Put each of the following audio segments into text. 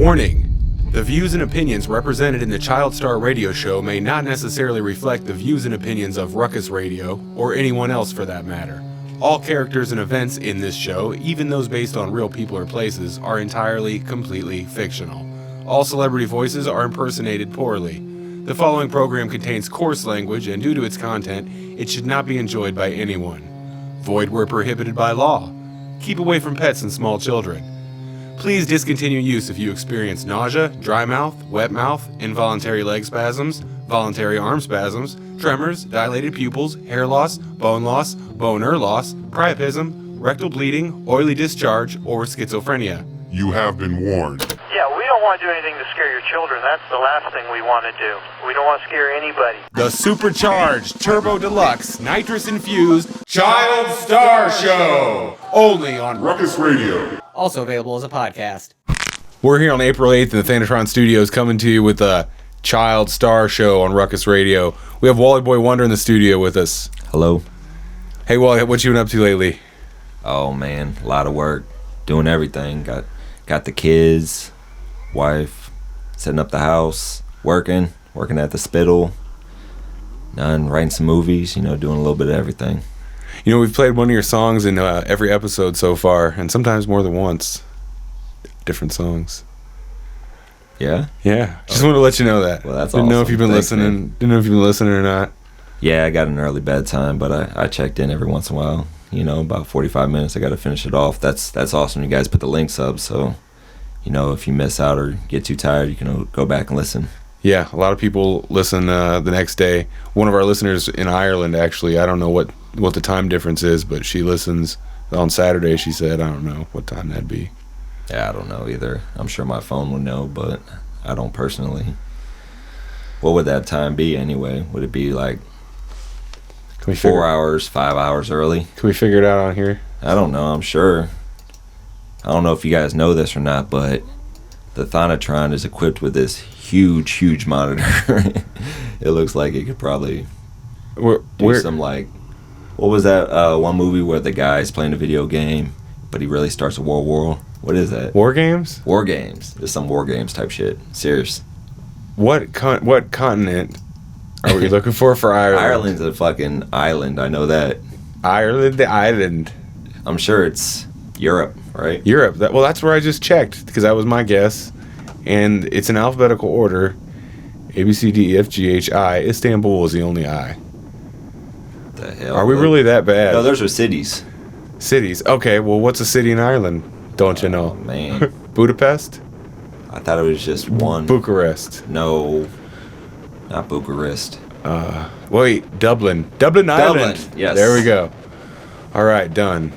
Warning. The views and opinions represented in the Child Star radio show may not necessarily reflect the views and opinions of Ruckus Radio, or anyone else for that matter. All characters and events in this show, even those based on real people or places, are entirely, completely fictional. All celebrity voices are impersonated poorly. The following program contains coarse language, and due to its content, it should not be enjoyed by anyone. Void where prohibited by law. Keep away from pets and small children. Please discontinue use if you experience nausea, dry mouth, wet mouth, involuntary leg spasms, voluntary arm spasms, tremors, dilated pupils, hair loss, boner loss, priapism, rectal bleeding, oily discharge, or schizophrenia. You have been warned. Yeah, we don't want to do anything to scare your children. That's the last thing we want to do. We don't want to scare anybody. The supercharged, turbo deluxe, nitrous-infused Child Star Show! Only on Ruckus Radio. Also available as a podcast. We're here on April 8th in the Thanatron Studios, coming to you with a Child Star Show on Ruckus Radio. We have Wally Boy Wonder in the studio with us. Hello. Hey Wally, what you been up to lately? Oh man, a lot of work, doing everything. Got the kids, wife, setting up the house, working at the Spittle, writing some movies, doing a little bit of everything. We've played one of your songs in every episode so far, and sometimes more than once. Different songs. Yeah? Yeah. Just wanted to let you know that. Well, that's Didn't know if awesome. you've been Thanks, listening. man. Didn't know if you've been listening or not. Yeah, I got an early bedtime, but I checked in every once in a while. About 45 minutes. I got to finish it off. That's awesome. You guys put the links up, so if you miss out or get too tired, you can go back and listen. Yeah, a lot of people listen the next day. One of our listeners in Ireland, actually, I don't know what the time difference is, but she listens on Saturday. She said, I don't know what time that'd be. Yeah, I don't know either. I'm sure my phone would know, but I don't personally. What would that time be anyway? Would it be like 4 hours, 5 hours early? Can we figure it out on here? I don't know. I'm sure. I don't know if you guys know this or not, but the Thanatron is equipped with this huge monitor. It looks like it could probably do some like, what was that one movie where the guy's playing a video game, but he really starts a world war? What is that? War Games? War Games. There's some War Games type shit. Serious. What continent are we looking for Ireland? Ireland's a fucking island. I know that. Ireland, the island. I'm sure it's Europe, right? Europe. That's where I just checked, because that was my guess. And it's in alphabetical order. A, B, C, D, E, F, G, H, I. Istanbul is the only I. The hell? Are we really that bad? No, those are cities. Cities. Okay, well, what's a city in Ireland? Don't you know? Man. Budapest? I thought it was just one. Bucharest. No, not Bucharest. Wait, Dublin. Dublin Island. Yes. There we go. All right, done.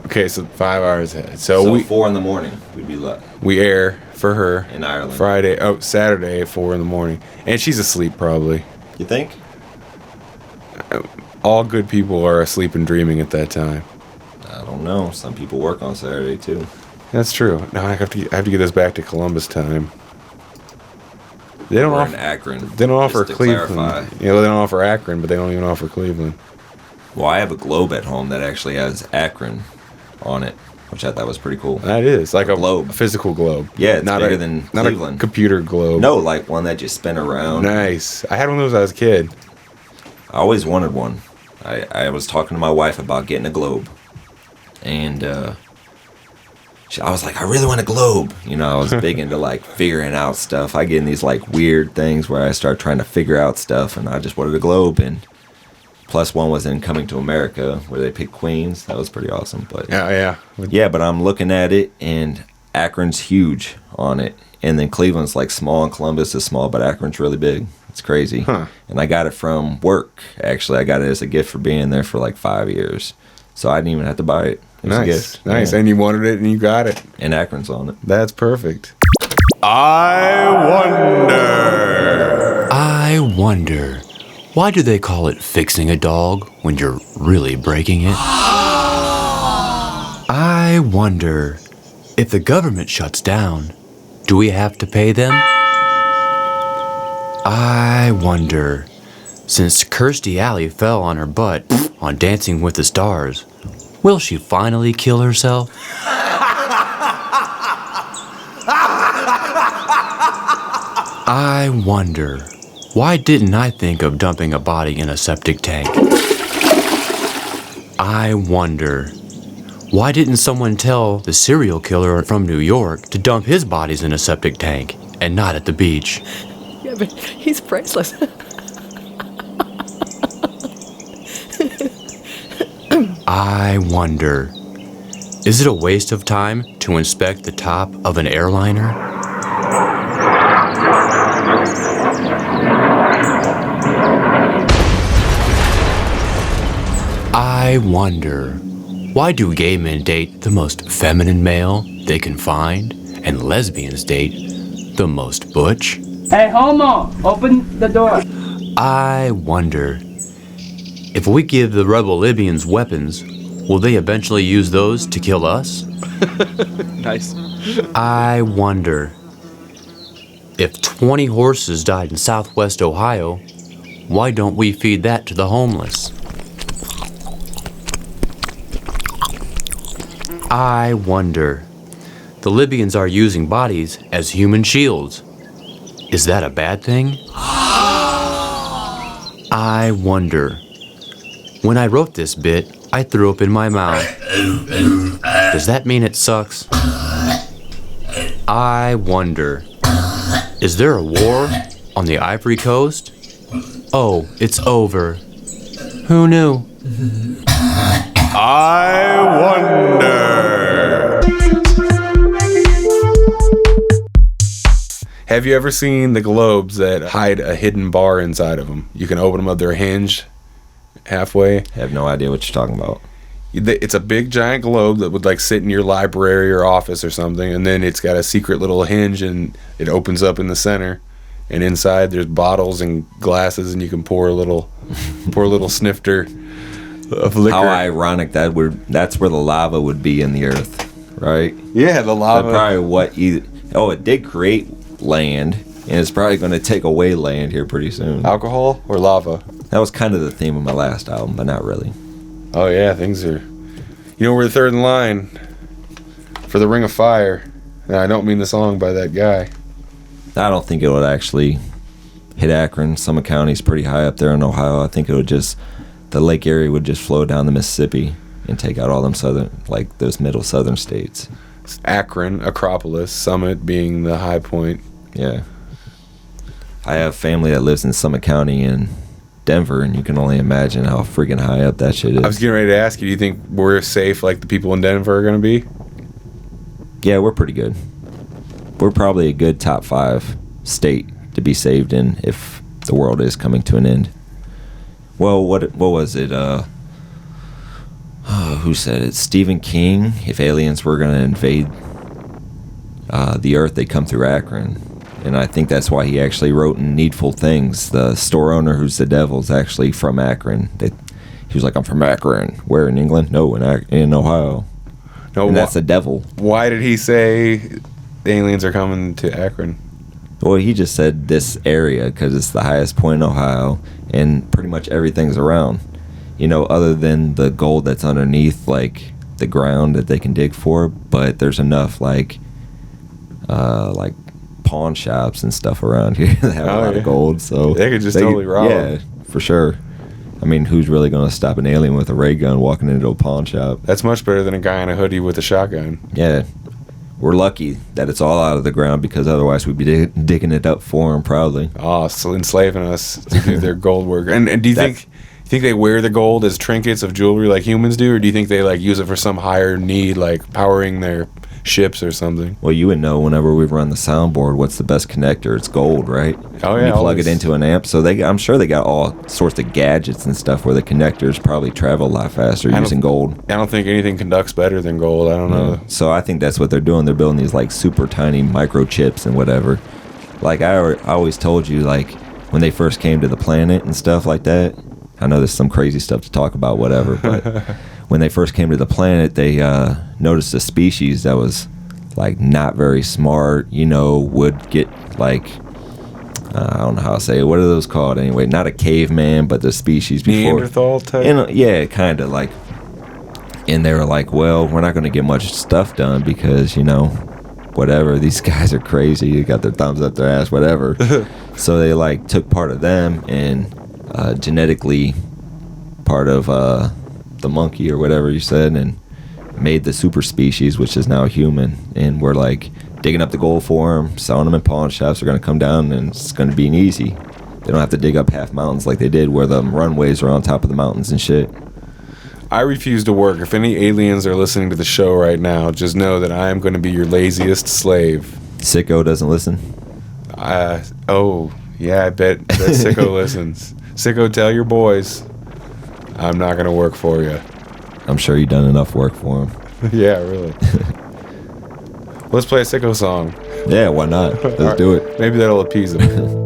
Okay, so 5 hours ahead. So 4 in the morning, we'd be we air for her in Ireland. Saturday at 4 in the morning. And she's asleep probably. You think? All good people are asleep and dreaming at that time. I don't know. Some people work on Saturday too. That's true. Now I have to get this back to Columbus time. They don't We're offer in Akron. They don't offer just to Cleveland. clarify. Yeah, well, they don't offer Akron, but they don't even offer Cleveland. Well, I have a globe at home that actually has Akron on it, which I thought was pretty cool. That is like a globe. a physical globe. Yeah, it's not bigger than not Cleveland. a computer globe. No, like one that you spin around. Nice. I had one of those when I was a kid. I always wanted one. I was talking to my wife about getting a globe. And I was like, I really want a globe. I was big into like figuring out stuff. I get in these like weird things where I start trying to figure out stuff, and I just wanted a globe. And plus one was in Coming to America where they picked queens. That was pretty awesome. But Yeah. yeah, but I'm looking at it, and Akron's huge on it. And then Cleveland's like small, and Columbus is small, but Akron's really big. It's crazy. Huh. And I got it from work, actually. I got it as a gift for being there for like 5 years. So I didn't even have to buy it. It was a gift. Nice. Yeah. And you wanted it and you got it. And Akron's on it. That's perfect. I wonder, Why do they call it fixing a dog when you're really breaking it? I wonder, if the government shuts down, do we have to pay them? I wonder, since Kirstie Alley fell on her butt on Dancing with the Stars, will she finally kill herself? I wonder, why didn't I think of dumping a body in a septic tank? I wonder, why didn't someone tell the serial killer from New York to dump his bodies in a septic tank and not at the beach? Yeah, but he's priceless. I wonder, is it a waste of time to inspect the top of an airliner? I wonder, why do gay men date the most feminine male they can find, and lesbians date the most butch? Hey, homo, open the door. I wonder, if we give the rebel Libyans weapons, will they eventually use those to kill us? Nice. I wonder, if 20 horses died in southwest Ohio, why don't we feed that to the homeless? I wonder, the Libyans are using bodies as human shields. Is that a bad thing? I wonder, when I wrote this bit, I threw up in my mouth. Does that mean it sucks? I wonder, is there a war on the Ivory Coast? Oh, it's over. Who knew? I wonder. Have you ever seen the globes that hide a hidden bar inside of them? You can open them up, they're hinged halfway. I have no idea what you're talking about. It's a big giant globe that would like sit in your library or office or something, and then it's got a secret little hinge and it opens up in the center, and inside there's bottles and glasses, and you can pour a little snifter of liquor. How ironic that's where the lava would be in the earth, right? Yeah, the lava. That's probably it did create land, and it's probably going to take away land here pretty soon. Alcohol or lava? That was kind of the theme of my last album, but not really. Oh yeah, things are. You know, we're third in line for the Ring of Fire. And I don't mean the song by that guy. I don't think it would actually hit Akron. Summit County's pretty high up there in Ohio. I think it would the lake area would just flow down the Mississippi and take out all them those middle southern states. Akron, Acropolis, Summit being the high point. Yeah. I have family that lives in Summit County in Denver, and you can only imagine how freaking high up that shit is. I was getting ready to ask you, do you think we're safe like the people in Denver are going to be? Yeah, we're pretty good. We're probably a good top 5 state to be saved in if the world is coming to an end. Well, what was it? Who said it? Stephen King. If aliens were going to invade the Earth, they'd come through Akron. And I think that's why he actually wrote in Needful Things. The store owner, who's the devil, is actually from Akron. He was like, I'm from Akron. Where, in England? No, in Ohio. No, and that's the devil. Why did he say the aliens are coming to Akron? Well, he just said this area because it's the highest point in Ohio, and pretty much everything's around. You know, other than the gold that's underneath, like, the ground that they can dig for, but there's enough, like pawn shops and stuff around here that have a lot of gold, so they could just totally rob. Yeah, for sure. I mean, who's really going to stop an alien with a ray gun walking into a pawn shop? That's much better than a guy in a hoodie with a shotgun. Yeah. We're lucky that it's all out of the ground, because otherwise we'd be digging it up for them proudly. Oh, so enslaving us to do their gold work. And do you think they wear the gold as trinkets of jewelry like humans do, or do you think they like use it for some higher need, like powering their ships or something? Well, you would know whenever we run the soundboard what's the best connector. It's gold, right? Oh yeah. You plug it into an amp, so I'm sure they got all sorts of gadgets and stuff where the connectors probably travel a lot faster using gold. I don't think anything conducts better than gold. I don't know. So I think that's what they're doing. They're building these like super tiny microchips and whatever. Like I always told you, like when they first came to the planet and stuff like that. I know there's some crazy stuff to talk about, whatever, but when they first came to the planet, they noticed a species that was like not very smart, you know, would get like, I don't know how to say it. What are those called anyway? Not a caveman, but the species before. Neanderthal type? Yeah, kind of like. And they were like, well, we're not going to get much stuff done because, you know, whatever, these guys are crazy. You got their thumbs up their ass, whatever. So they like took part of them and genetically part of the monkey or whatever you said, and made the super species, which is now human. And we're like digging up the gold for them, selling them in pawn shops. They're gonna come down and it's gonna be an easy. They don't have to dig up half mountains like they did where the runways are on top of the mountains and shit. I refuse to work. If any aliens are listening to the show right now, just know that I am going to be your laziest slave. Sicko doesn't listen. Oh, yeah, I bet Sicko listens. Sicko, tell your boys I'm not going to work for you. I'm sure you've done enough work for him. Yeah, really. Let's play a Sicko song. Yeah, why not? Let's do it. Maybe that'll appease him.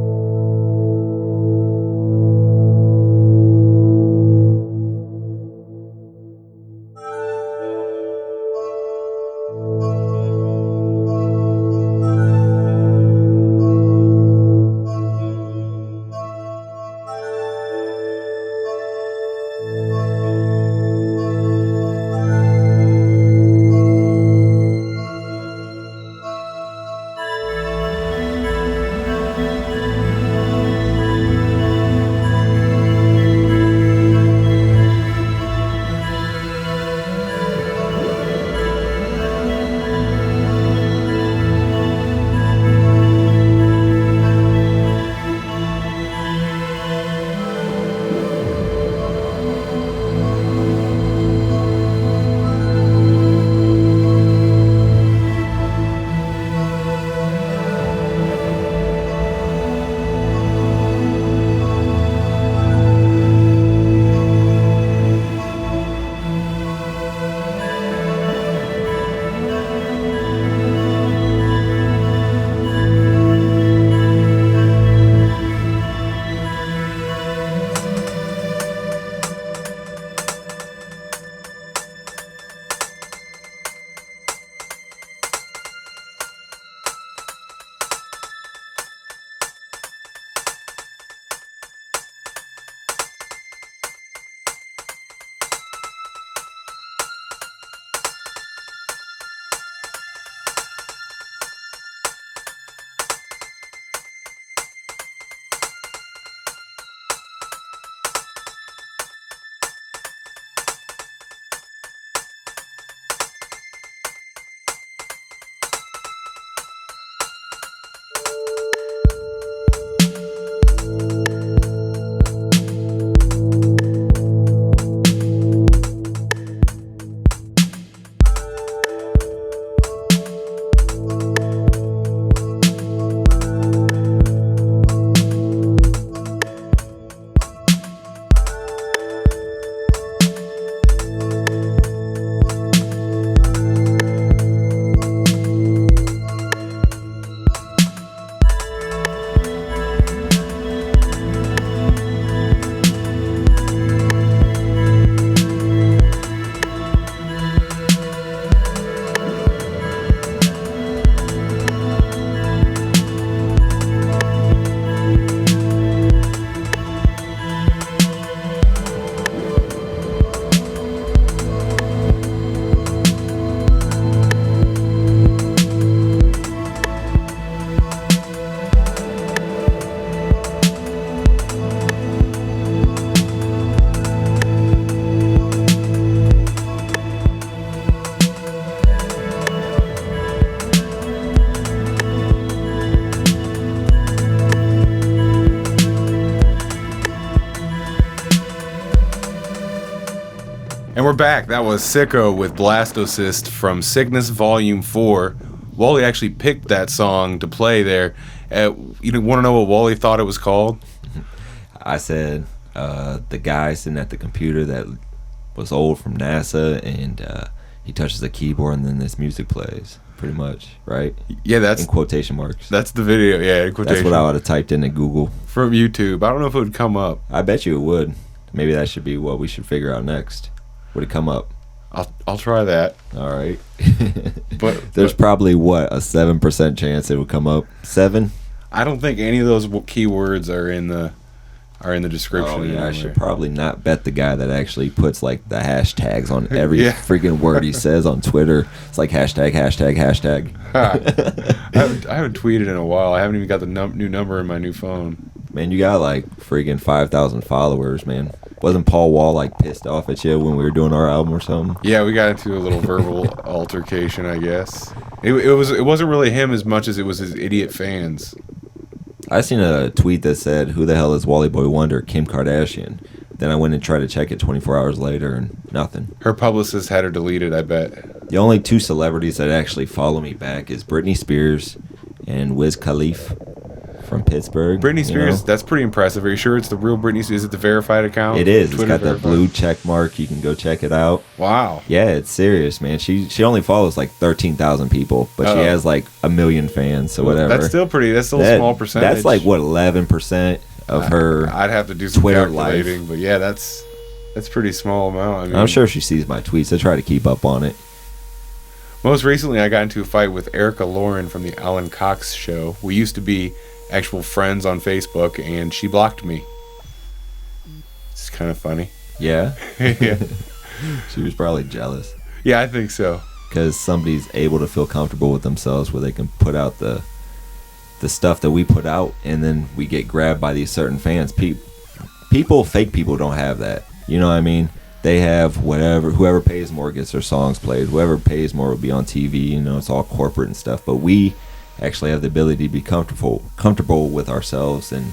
And we're back. That was Sicko with Blastocyst from Cygnus Volume 4. Wally actually picked that song to play there. You want to know what Wally thought it was called? I said the guy sitting at the computer that was old from NASA, and he touches the keyboard and then this music plays, pretty much, right? Yeah, that's... in quotation marks. That's the video, yeah, in quotation. That's what I would have typed in at Google. From YouTube. I don't know if it would come up. I bet you it would. Maybe that should be what we should figure out next. Would it come up? I'll try that. All right. but there's probably, what, a 7% chance it would come up? 7? I don't think any of those keywords are in the are in the description. Oh, yeah, I anywhere. should probably not bet the guy that actually puts like the hashtags on every Yeah. freaking word he says on Twitter. It's like hashtag, hashtag, hashtag. I haven't tweeted in a while. I haven't even got the new number in my new phone. Man, you got like freaking 5,000 followers, man. Wasn't Paul Wall like pissed off at you when we were doing our album or something? Yeah, we got into a little verbal altercation, I guess. It wasn't really him as much as it was his idiot fans. I seen a tweet that said, "Who the hell is Wally Boy Wonder? Kim Kardashian." Then I went and tried to check it 24 hours later, and nothing. Her publicist had her deleted, I bet. The only two celebrities that actually follow me back is Britney Spears and Wiz Khalifa from Pittsburgh. Britney you Spears, know? that's pretty impressive. Are you sure it's the real Britney Spears? Is it the verified account? It is. It's Twitter got that verified? blue check mark. You can go check it out. Wow. Yeah, it's serious, man. She only follows like 13,000 people, but she Oh. has like 1 million fans, so whatever. That's still a small percentage. That's like, what, 11% of her... I'd have to do some Twitter calculating, life. but yeah, that's pretty small amount. I mean, I'm sure she sees my tweets. I try to keep up on it. Most recently, I got into a fight with Erica Lauren from the Alan Cox Show. We used to be actual friends on Facebook, and she blocked me. It's kind of funny. Yeah? Yeah, She was probably jealous. yeah, I think so. Because somebody's able to feel comfortable with themselves where they can put out the stuff that we put out, and then we get grabbed by these certain fans. Fake people don't have that. You know what I mean? They have whoever pays more gets their songs played. Whoever pays more will be on TV. You know, it's all corporate and stuff. But we actually have the ability to be comfortable with ourselves and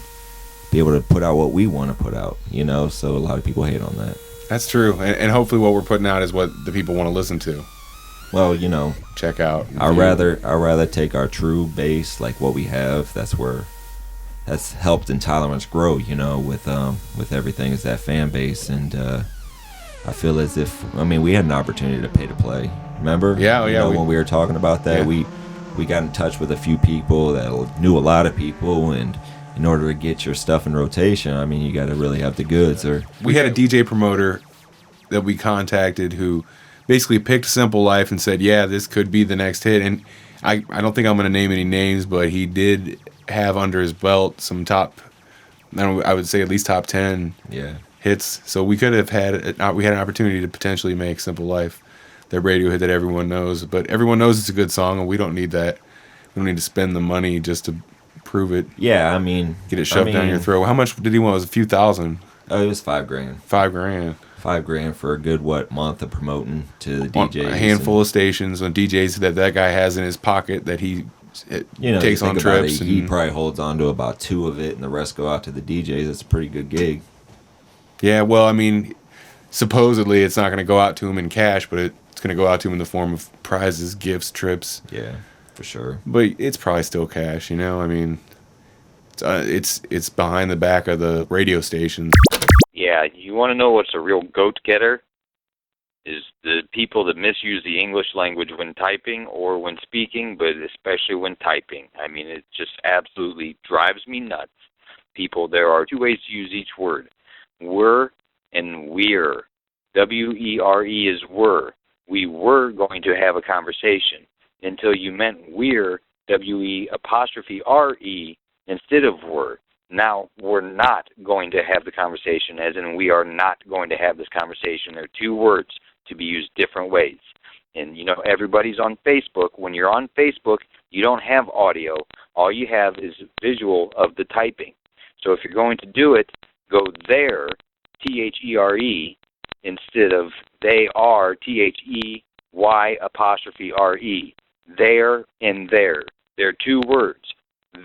be able to put out what we want to put out. You know, so a lot of people hate on that. That's true, and hopefully what we're putting out is what the people want to listen to. Well, you know, Check out. I'd rather take our true base, like what we have. That's helped Intolerance grow, you know, with everything, is that fan base. And I feel as if, we had an opportunity to pay to play. Remember? Yeah, You yeah, know, we- when we were talking about that, Yeah. we got in touch with a few people that knew a lot of people, and in order to get your stuff in rotation, you got to really have the goods. Or We had a DJ promoter that we contacted who basically picked Simple Life and said, yeah, this could be the next hit. And I don't think I'm going to name any names, but he did have under his belt some I would say at least top 10 yeah. hits. So we could have we had an opportunity to potentially make Simple Life the radio hit that everyone knows. But everyone knows it's a good song, and we don't need that. We don't need to spend the money just to prove it. Yeah, Get it shoved down your throat. How much did he want? It was a few thousand. Oh, it was $5,000. $5,000. $5,000 for a good month of promoting to the On DJs. a handful of stations on DJs that guy has in his pocket that he takes you on think about trips. it, he And, probably holds on to about 2 of it, and the rest go out to the DJs. It's a pretty good gig. yeah, well, supposedly it's not going to go out to him in cash, but it's going to go out to him in the form of prizes, gifts, trips. Yeah, for sure. But it's probably still cash, you know. It's behind the back of the radio stations. Yeah, you want to know what's a real goat getter? Is the people that misuse the English language when typing or when speaking, but especially when typing. It just absolutely drives me nuts. People, there are 2 ways to use each word. Were and we're. W-E-R-E is were. We were going to have a conversation until you meant we're, W-E-apostrophe-R-E, instead of were. Now, we're not going to have the conversation, as in we are not going to have this conversation. There are 2 words to be used different ways. And, everybody's on Facebook. When you're on Facebook, you don't have audio. All you have is visual of the typing. So if you're going to do it, go there, T-H-E-R-E, instead of they are, T-H-E-Y-apostrophe-R-E. There and there. They're 2 words.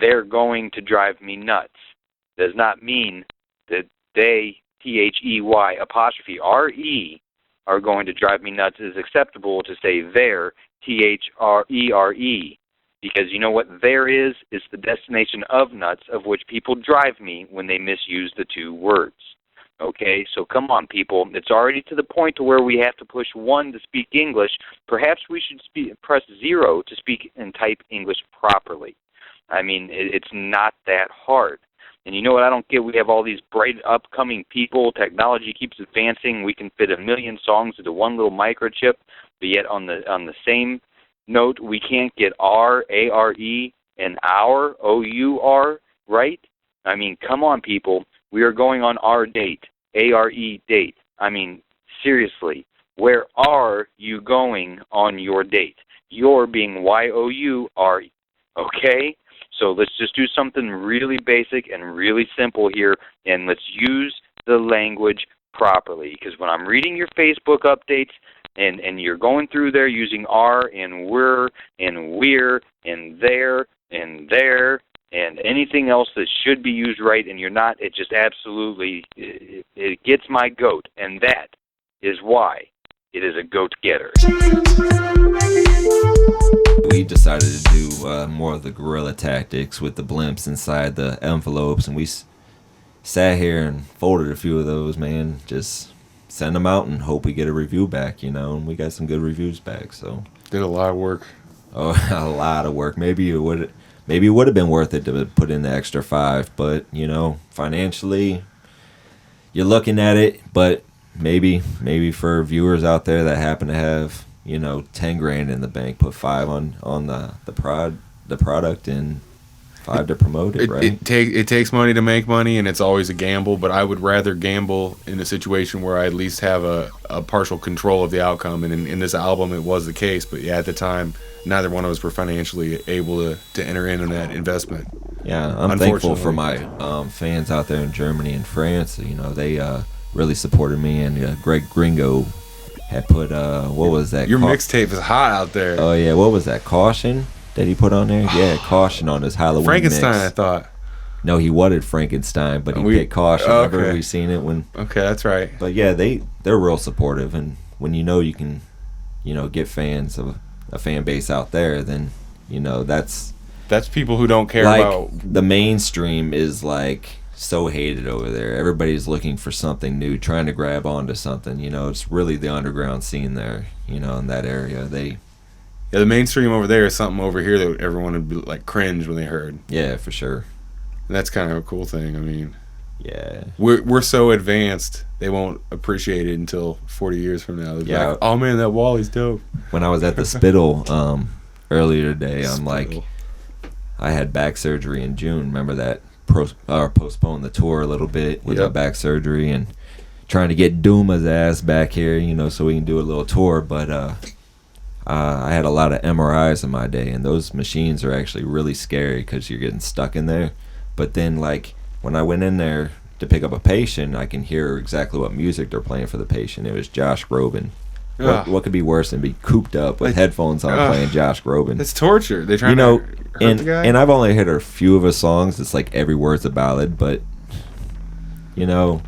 They're going to drive me nuts. Does not mean that they, T-H-E-Y-apostrophe-R-E, are going to drive me nuts. It is acceptable to say there, T-H-R-E-R-E, because you know what there is? It's the destination of nuts, of which people drive me when they misuse the 2 words. Okay, so come on, people. It's already to the point to where we have to push 1 to speak English. Perhaps we should press 0 to speak and type English properly. It's not that hard. And you know what I don't get? We have all these bright upcoming people. Technology keeps advancing. We can fit 1 million songs into one little microchip. But yet on the same note, we can't get R, A-R-E, and our, O-U-R, right? Come on, people. We are going on our date. A-R-E, date. I mean, seriously, where are you going on your date? Your being Y-O-U-R, okay? So let's just do something really basic and really simple here, and let's use the language properly. Because when I'm reading your Facebook updates, and you're going through there using "are" and "we're" and there and anything else that should be used right, and you're not, it just absolutely, it gets my goat, and that is why it is a goat getter. We decided to do more of the guerrilla tactics with the blimps inside the envelopes, and we sat here and folded a few of those, man. Just send them out and hope we get a review back, you know, and we got some good reviews back, so. Did a lot of work. Oh, a lot of work. Maybe it would have been worth it to put in the extra 5, but, you know, financially, you're looking at it, but maybe for viewers out there that happen to have, you know, 10 grand in the bank, put 5 on the product and 5 to promote it, right? It takes money to make money, and it's always a gamble, but I would rather gamble in a situation where I at least have a partial control of the outcome, and in this album it was the case, but yeah, at the time, neither one of us were financially able to enter in on that investment. Yeah, I'm thankful for my fans out there in Germany and France. You know, they really supported me, and Greg Gringo had put, what was that? Your mixtape is hot out there. Oh, yeah, what was that, Caution? That he put on there? Yeah, Caution on his Halloween Frankenstein, mix. I thought. No, he wanted Frankenstein, but he picked Caution. Okay. Remember we seen it when? Okay, that's right. But yeah, they're real supportive, and when you know you can, you know, get fans of a fan base out there, then you know that's people who don't care like, about the mainstream is like so hated over there. Everybody's looking for something new, trying to grab onto something. You know, it's really the underground scene there. You know, in that area, Yeah, the mainstream over there is something over here that everyone would be like cringe when they heard. Yeah, for sure. And that's kind of a cool thing. I mean, yeah, we're so advanced, they won't appreciate it until 40 years from now. They'll be like, oh man, that Wally's dope. When I was at the Spittle earlier today, I'm like, I had back surgery in June. Remember that? Postponed the tour a little bit with my back surgery and trying to get Duma's ass back here, you know, so we can do a little tour. But I had a lot of MRIs in my day, and those machines are actually really scary because you're getting stuck in there. But then, like, when I went in there to pick up a patient, I can hear exactly what music they're playing for the patient. It was Josh Groban. What could be worse than be cooped up with headphones on playing Josh Groban? It's torture. They're trying to hurt the guy? And I've only heard a few of his songs. It's like every word's a ballad, but, you know,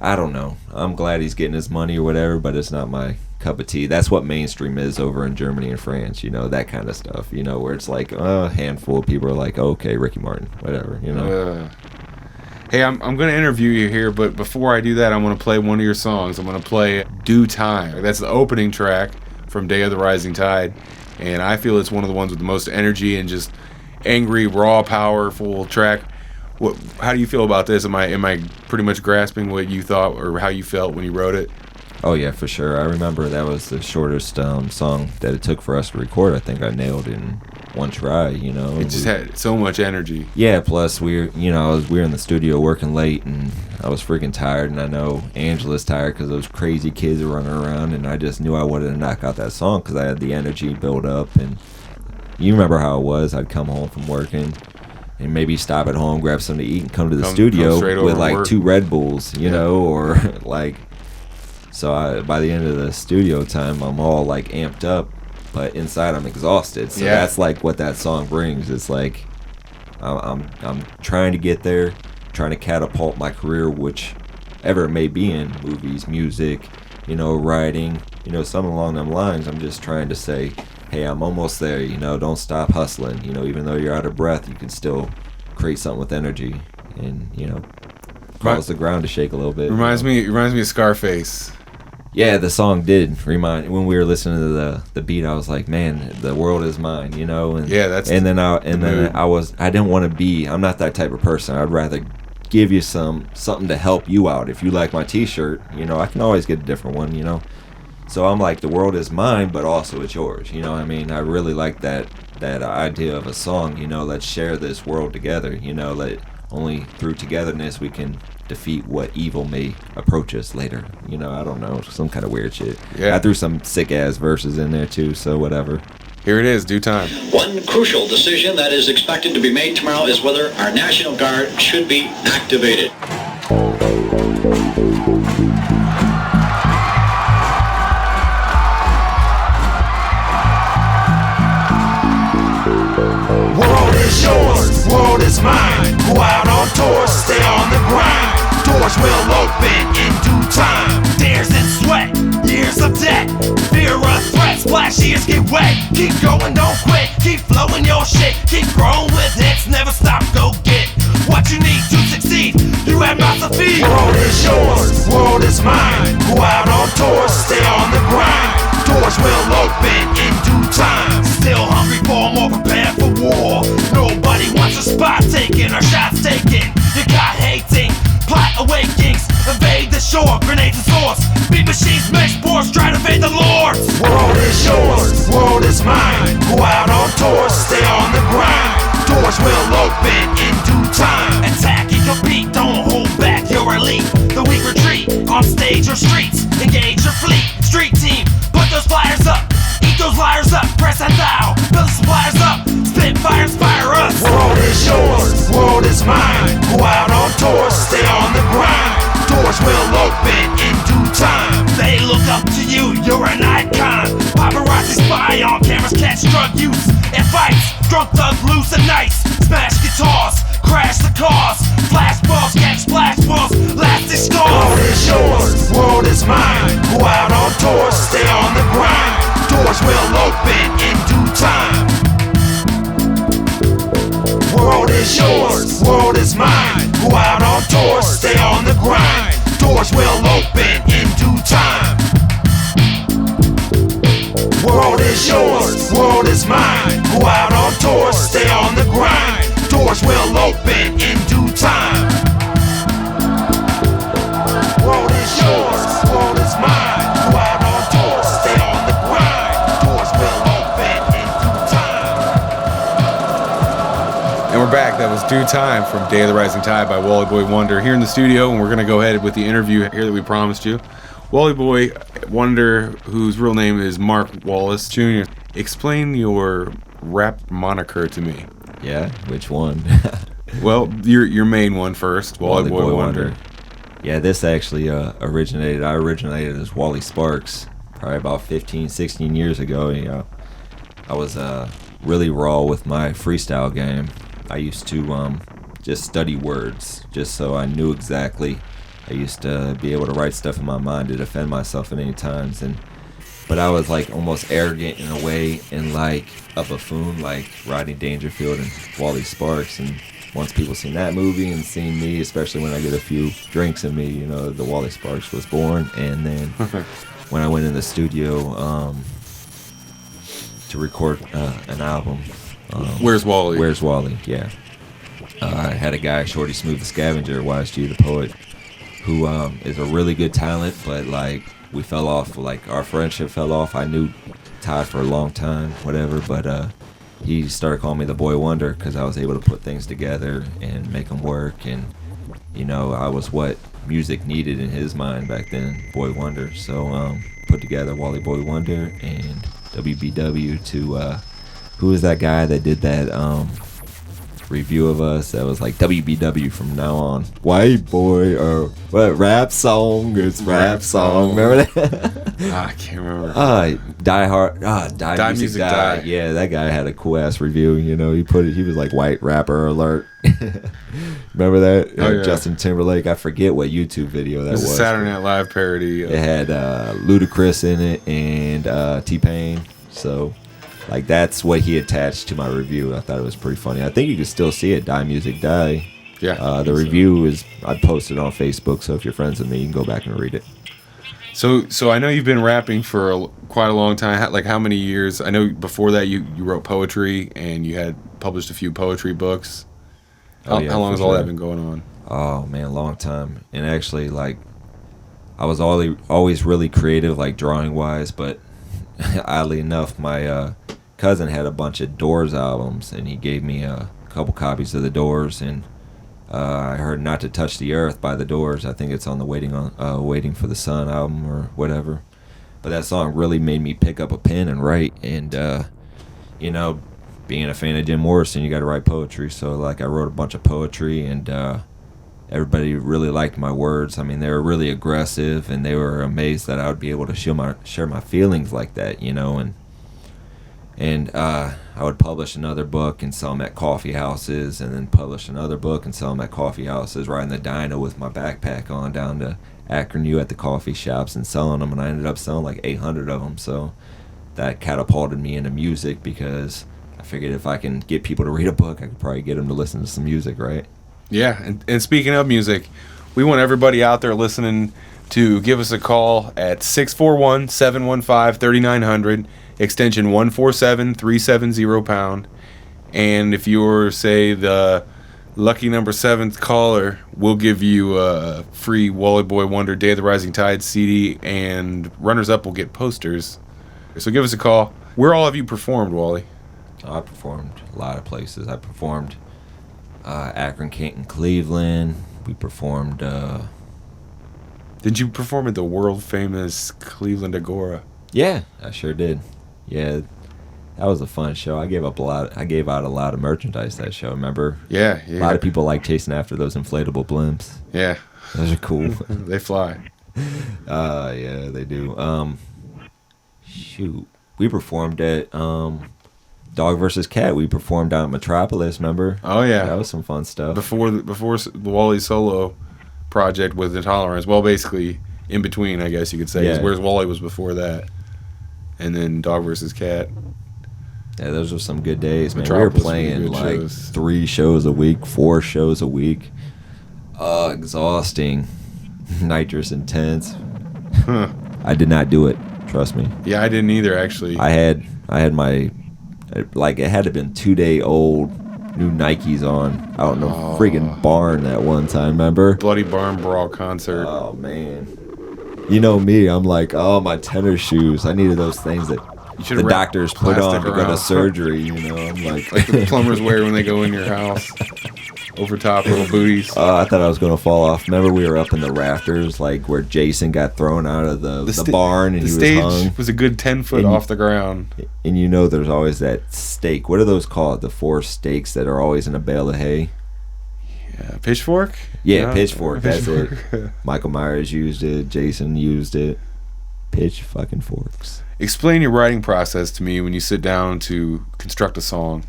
I don't know. I'm glad he's getting his money or whatever, but it's not my cup of tea. That's what mainstream is over in Germany and France, you know, that kind of stuff, you know, where it's like a handful of people are like, okay, Ricky Martin, whatever, you know. Hey, I'm going to interview you here, but before I do that, I'm going to play one of your songs. I'm going to play Due Time. That's the opening track from Day of the Rising Tide, and I feel it's one of the ones with the most energy and just angry, raw, powerful track. How do you feel about this? Am I pretty much grasping what you thought or how you felt when you wrote it? Oh yeah, for sure. I remember that was the shortest song that it took for us to record. I think I nailed it in one try, you know. It just had so much energy. Yeah, plus we were in the studio working late, and I was freaking tired, and I know Angela's tired because those crazy kids are running around, and I just knew I wanted to knock out that song because I had the energy build up. And you remember how it was. I'd come home from working and maybe stop at home, grab something to eat, and come to the studio with like work. 2 Red Bulls, you know, or like... So by the end of the studio time, I'm all like amped up, but inside I'm exhausted. So that's like what that song brings. It's like I'm trying to get there, trying to catapult my career, whichever it may be in, movies, music, you know, writing, you know, something along them lines. I'm just trying to say, hey, I'm almost there. You know, don't stop hustling. You know, even though you're out of breath, you can still create something with energy, and you know, cause the ground to shake a little bit. Reminds me of Scarface. Yeah, the song did remind. When we were listening to the beat, I was like, "Man, the world is mine," you know. And I didn't want to be. I'm not that type of person. I'd rather give you something to help you out. If you like my T-shirt, you know, I can always get a different one, you know. So I'm like, the world is mine, but also it's yours. You know what I mean? I really like that idea of a song. You know, let's share this world together. You know, only through togetherness we can defeat what evil may approach us later. You know, I don't know, some kind of weird shit. Yeah. I threw some sick ass verses in there too, so whatever. Here it is, Due Time. One crucial decision that is expected to be made tomorrow is whether our National Guard should be activated. World is yours, world is mine. Go out on tour, stay on the grind. Doors will open in due time. Tears and sweat, years of debt. Fear of threat, splash ears get wet. Keep going, don't quit. Keep flowing your shit. Keep growing with hits, never stop, go get what you need to succeed. You have mouth to feed. World is yours, world is mine. Go out on tour, stay on the grind. Doors will open in due time. Still hungry for more, prepared for war. Nobody wants a spot taken or shots taken. You got hating, plot awakens. Evade the shore, grenades and swords. Beat machines, make sports, try to evade the lords. World is yours, world is mine. Go out on tour, stay on the grind. Doors will open in due time. Attack and compete, don't hold back, you're elite. The weak retreat, on stage or streets. Engage your fleet, street team. Put those flyers up, eat those liars up. Press that dial, build the suppliers up. Spit fire, inspire us. World is yours, world is mine. Go out on tour, stay on the grind. Doors will open in due time. They look up to you, you're an icon. Paparazzi spy on cameras, catch drug use and fights. Drunk thug loose and nice. Smash guitars, crash the cars. Flash balls, catch splash balls, lasting scars. World is yours, world is mine. Go out on tour, stay on the grind. Doors will open in due time. World is yours, world is mine. Go out on tour, stay on the grind. Doors will open in due time. World is yours, world is mine. Go out on tour, stay on the grind. Doors will open in due time. World is yours, world is mine. Go out on tour, stay on the grind. Doors will open in due time. And we're back. That was Due Time from Day of the Rising Tide by Wally Boy Wonder here in the studio, and we're going to go ahead with the interview here that we promised you. Wally Boy Wonder, whose real name is Mark Wallace Jr., explain your rap moniker to me. Yeah, which one? Well, your main one first, Wally Boy Wonder. Yeah, this actually I originated as Wally Sparks probably about 15, 16 years ago. You know, I was really raw with my freestyle game. I used to just study words just so I knew exactly. I used to be able to write stuff in my mind to defend myself at any times, but I was like almost arrogant in a way and like a buffoon, like Rodney Dangerfield and Wally Sparks. And once people seen that movie and seen me, especially when I get a few drinks in me, you know, the Wally Sparks was born. And then when I went in the studio to record an album, Where's Wally? Where's Wally? Yeah. I had a guy, Shorty Smooth the Scavenger, YSG the Poet, who is a really good talent, but like we fell off, like our friendship fell off. I knew Todd for a long time, whatever, but he started calling me the Boy Wonder because I was able to put things together and make them work, and you know, I was what music needed in his mind back then, Boy Wonder. So put together Wally Boy Wonder and WBW to who was that guy that did that review of us that was like WBW from now on, white boy, or what, rap song, it's rap song, remember that? I can't remember. Die Music Die. Yeah, that guy had a cool ass review, you know, he was like white rapper alert. Remember that? Oh, yeah. Justin Timberlake, I forget what YouTube video that was. It was a Saturday Night Live parody. It had Ludacris in it and T-Pain, so like that's what he attached to my review. I thought it was pretty funny. I think you can still see it, Die Music Die. Yeah. The review is, I posted on Facebook, so if you're friends with me, you can go back and read it. So I know you've been rapping for quite a long time. Like how many years? I know before that you wrote poetry and you had published a few poetry books. How long has all that been going on? Oh man, a long time. And actually, like, I was always really creative, like drawing wise, but oddly enough, my cousin had a bunch of Doors albums, and he gave me a couple copies of the Doors, and I heard "Not to Touch the Earth" by The Doors. I think it's on the Waiting for the Sun album or whatever. But that song really made me pick up a pen and write. And you know, being a fan of Jim Morrison, you got to write poetry. So like I wrote a bunch of poetry, and everybody really liked my words. I mean, they were really aggressive, and they were amazed that I would be able to share my feelings like that, you know. And I would publish another book and sell them at coffee houses, and then publish another book and sell them at coffee houses, riding the dyno with my backpack on down to Akron U at the coffee shops and selling them. And I ended up selling like 800 of them. So that catapulted me into music, because I figured if I can get people to read a book, I could probably get them to listen to some music, right? Yeah, and speaking of music, we want everybody out there listening to give us a call at 641-715-3900, extension 147-370 #. And if you're, say, the lucky number 7th caller, we'll give you a free Wally Boy Wonder Day of the Rising Tide CD, and runners-up will get posters. So give us a call. Where all have you performed, Wally? I performed a lot of places. I performed Akron, Canton, Cleveland. We performed... Did you perform at the world-famous Cleveland Agora? Yeah, I sure did. Yeah, that was a fun show. I gave out a lot of merchandise that show, remember? Yeah. A lot of people like chasing after those inflatable blimps. Yeah. Those are cool. They fly. Yeah, they do. Shoot. We performed at Dog vs. Cat. We performed out at Metropolis, remember? Oh, yeah. That was some fun stuff. Before Wally's solo project with Intolerance. Well, basically, in between, I guess you could say. Yeah. Whereas Wally was before that. And then Dog vs. Cat. Yeah, those were some good days, man. Metropolis, we were playing like shows. 3 shows a week, 4 shows a week. Exhausting. Nitrous intense. Huh. I did not do it. Trust me. Yeah, I didn't either, actually. I had my, like, it had to have been 2-day-old new Nikes on out in a friggin' barn that one time, remember? Bloody Barn Brawl concert. Oh, man. You know me, I'm like, oh, my tennis shoes. I needed those things that the doctors put on to go to surgery, you know? I'm like the plumbers wear when they go in your house. Over top little booties. I thought I was going to fall off. Remember we were up in the rafters, like where Jason got thrown out of the barn and he was hung? The stage was a good 10 foot off the ground. And you know there's always that stake. What are those called? The 4 stakes that are always in a bale of hay? Yeah, pitchfork? Yeah, pitchfork. That's it. Michael Myers used it. Jason used it. Pitch fucking forks. Explain your writing process to me when you sit down to construct a song.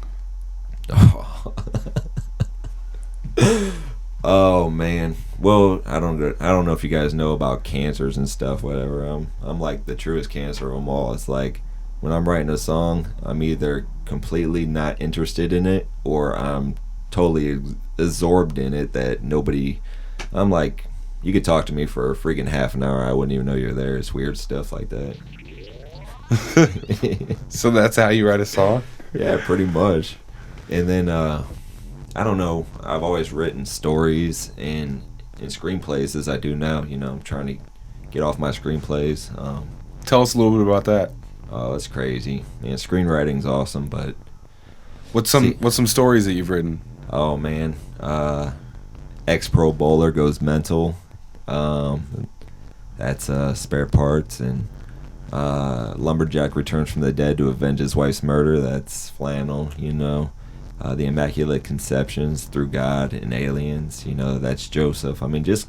Oh man. Well, I don't know if you guys know about cancers and stuff. Whatever. I'm like the truest cancer of them all. It's like when I'm writing a song, I'm either completely not interested in it or I'm totally absorbed in it that nobody. I'm like, you could talk to me for a freaking half an hour, I wouldn't even know you're there. It's weird stuff like that. So that's how you write a song? Yeah, pretty much. And then I don't know, I've always written stories and screenplays as I do now. You know, I'm trying to get off my screenplays. Tell us a little bit about that. Oh, it's crazy. Man, screenwriting's awesome, but what's some stories that you've written? Oh man, ex-pro bowler goes mental. That's Spare Parts, and lumberjack returns from the dead to avenge his wife's murder. That's Flannel. You know, the Immaculate Conceptions, Through God and Aliens. You know, that's Joseph. I mean, just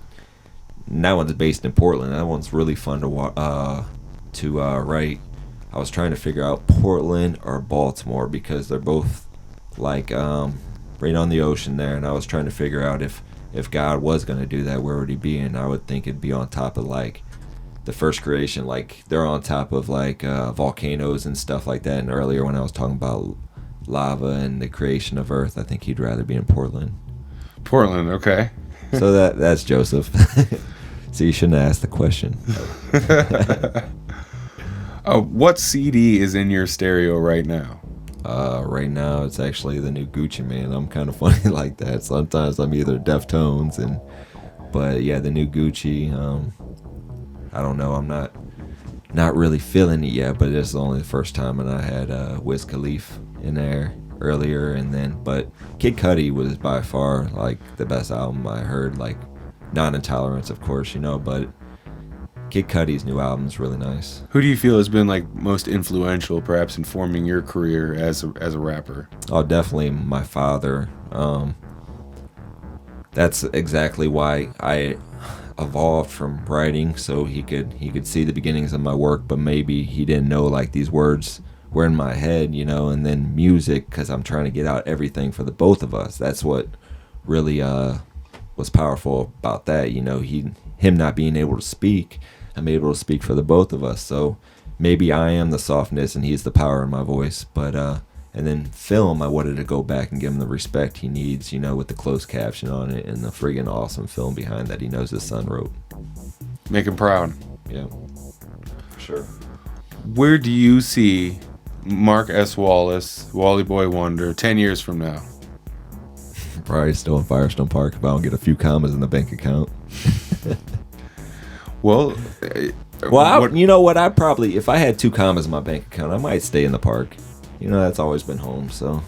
that one's based in Portland. That one's really fun to write. I was trying to figure out Portland or Baltimore because they're both like right on the ocean there, and I was trying to figure out if God was going to do that, where would he be? And I would think it'd be on top of like the first creation, like they're on top of like volcanoes and stuff like that. And earlier when I was talking about lava and the creation of Earth, I think he'd rather be in Portland. Portland, okay. So that's Joseph. So you shouldn't ask the question. What CD is in your stereo right now? Right now it's actually the new Gucci Mane. I'm kind of funny like that. Sometimes I'm either Deftones but yeah, the new Gucci. I don't know. I'm not really feeling it yet, but it's only the first time, and I had Wiz Khalifa in there earlier, and then but Kid Cudi was by far like the best album I heard, like Non-Intolerance, of course, you know, but Kid Cudi's new album is really nice. Who do you feel has been like most influential, perhaps, in forming your career as a rapper? Oh, definitely my father. That's exactly why I evolved from writing, so he could see the beginnings of my work, but maybe he didn't know like these words were in my head, you know. And then music, because I'm trying to get out everything for the both of us. That's what really was powerful about that, you know. Him not being able to speak, I'm able to speak for the both of us. So maybe I am the softness and he's the power in my voice. But and then film, I wanted to go back and give him the respect he needs, you know, with the closed caption on it and the friggin' awesome film behind that he knows his son wrote. Make him proud. Yeah, for sure. Where do you see Mark S. Wallace, Wally Boy Wonder, 10 years from now? Probably still in Firestone Park if I don't get a few commas in the bank account. Well, you know what? I'd probably, if I had 2 commas in my bank account, I might stay in the park. You know, that's always been home, so.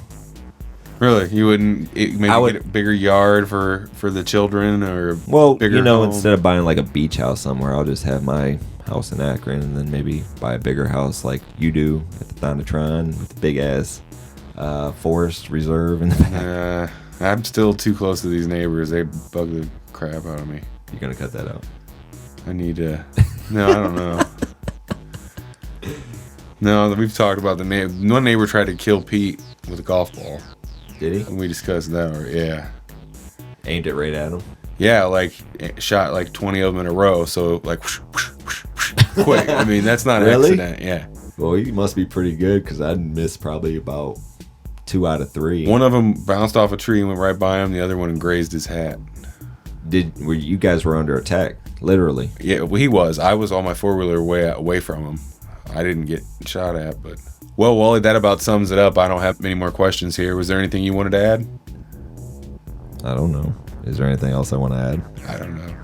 Really? You wouldn't get a bigger yard for the children, or bigger you know, home? Instead of buying like a beach house somewhere, I'll just have my house in Akron and then maybe buy a bigger house like you do at the Thonotron with the big ass forest reserve in the back. I'm still too close to these neighbors. They bug the crap out of me. You're gonna cut that out? I need to. No, I don't know. No, we've talked about the neighbor. One neighbor tried to kill Pete with a golf ball. Did he? And we discussed that. Yeah. Aimed it right at him? Yeah, like shot like 20 of them in a row. So like, whoosh, whoosh, whoosh, whoosh, quick. I mean, that's not really? an accident. Yeah. Well, he must be pretty good because I missed probably about 2 out of 3. One of them bounced off a tree and went right by him. The other one grazed his hat. You guys were under attack, literally? Yeah, well, he was. I was on my 4-wheeler way away from him. I didn't get shot at, but... Well, Wally, that about sums it up. I don't have many more questions here. Was there anything you wanted to add? I don't know. Is there anything else I want to add? I don't know.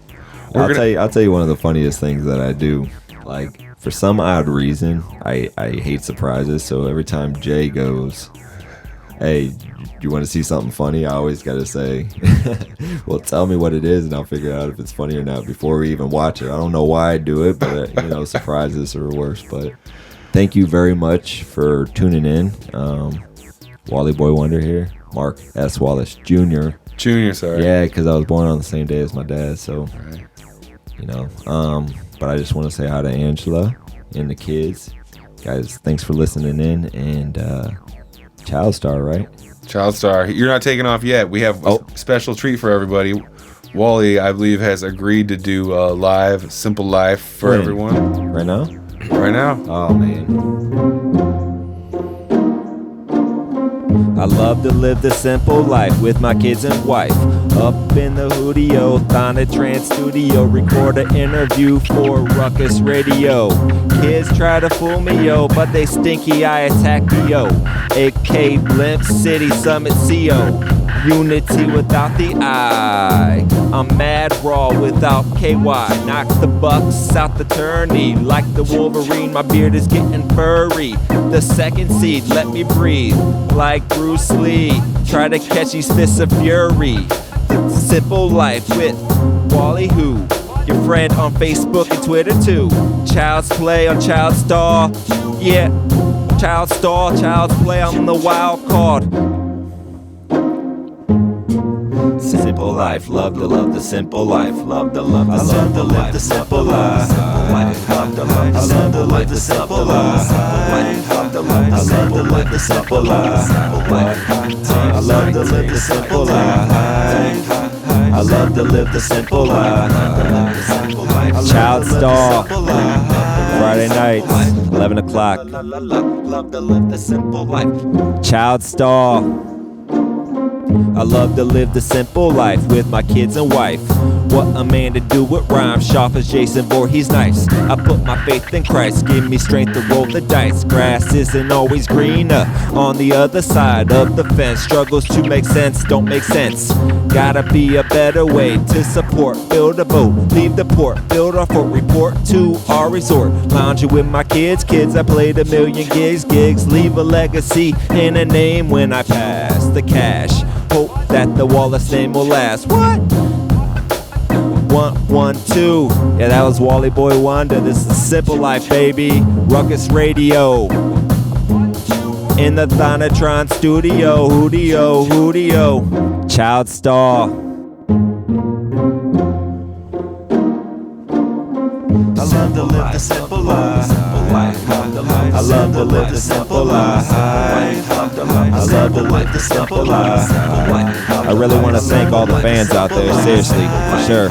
I'll tell you one of the funniest things that I do. Like, for some odd reason, I hate surprises. So every time Jay goes, hey, you want to see something funny? I always got to say, well, tell me what it is and I'll figure out if it's funny or not before we even watch it. I don't know why I do it, but, you know, surprises are worse. But thank you very much for tuning in. Wally Boy Wonder here. Mark S. Wallace Jr. Junior, sorry. Yeah, because I was born on the same day as my dad, so, right. You know. But I just want to say hi to Angela and the kids. Guys, thanks for listening in. And Child Star, right? Child Star. You're not taking off yet. We have a special treat for everybody. Wally, I believe, has agreed to do a live Simple Life for everyone. Right now? Right now. Oh, man. I love to live the simple life with my kids and wife. Up in the Hoodio, Thonotran studio, record an interview for Ruckus Radio. Kids try to fool me, yo, but they stinky, I attack the yo. AK Blimp City Summit CO. Unity without the I. I'm mad raw without KY. Knock the Bucks out the tourney. Like the Wolverine, my beard is getting furry. The second seed, let me breathe. Like Bruce Lee, try to catch these fists of fury. Simple Life with Wally Who. Your friend on Facebook and Twitter too. Child's Play on Child Star. Yeah, Child Star, Child's Play, I'm the wild card. Simple life, love the simple life, love the I love to live the simple life. I love to live the simple life. I love to live the simple life. I love to live the simple life. I love to live the simple life. Child Star, Friday nights, 11 o'clock. Love to live the simple life. Child Star. I love to live the simple life with my kids and wife. What a man to do with rhymes, sharp as Jason Voorhees knives. I put my faith in Christ, give me strength to roll the dice. Grass isn't always greener on the other side of the fence. Struggles to make sense don't make sense. Gotta be a better way to support. Build a boat, leave the port, build our fort, report to our resort. Lounging with my kids, I played a million gigs. Leave a legacy and a name when I pass the cash. Hope that the Wallace name will last. What? 1, 1, 2. Yeah, that was Wally Boy Wonder. This is Simple Life, baby. Ruckus Radio. In the Thonotron studio. Hoodio. Child Star. I love to live the simple life. I love to live the simple life. I love to live the simple life. I really want to thank all the fans out there, seriously, for sure.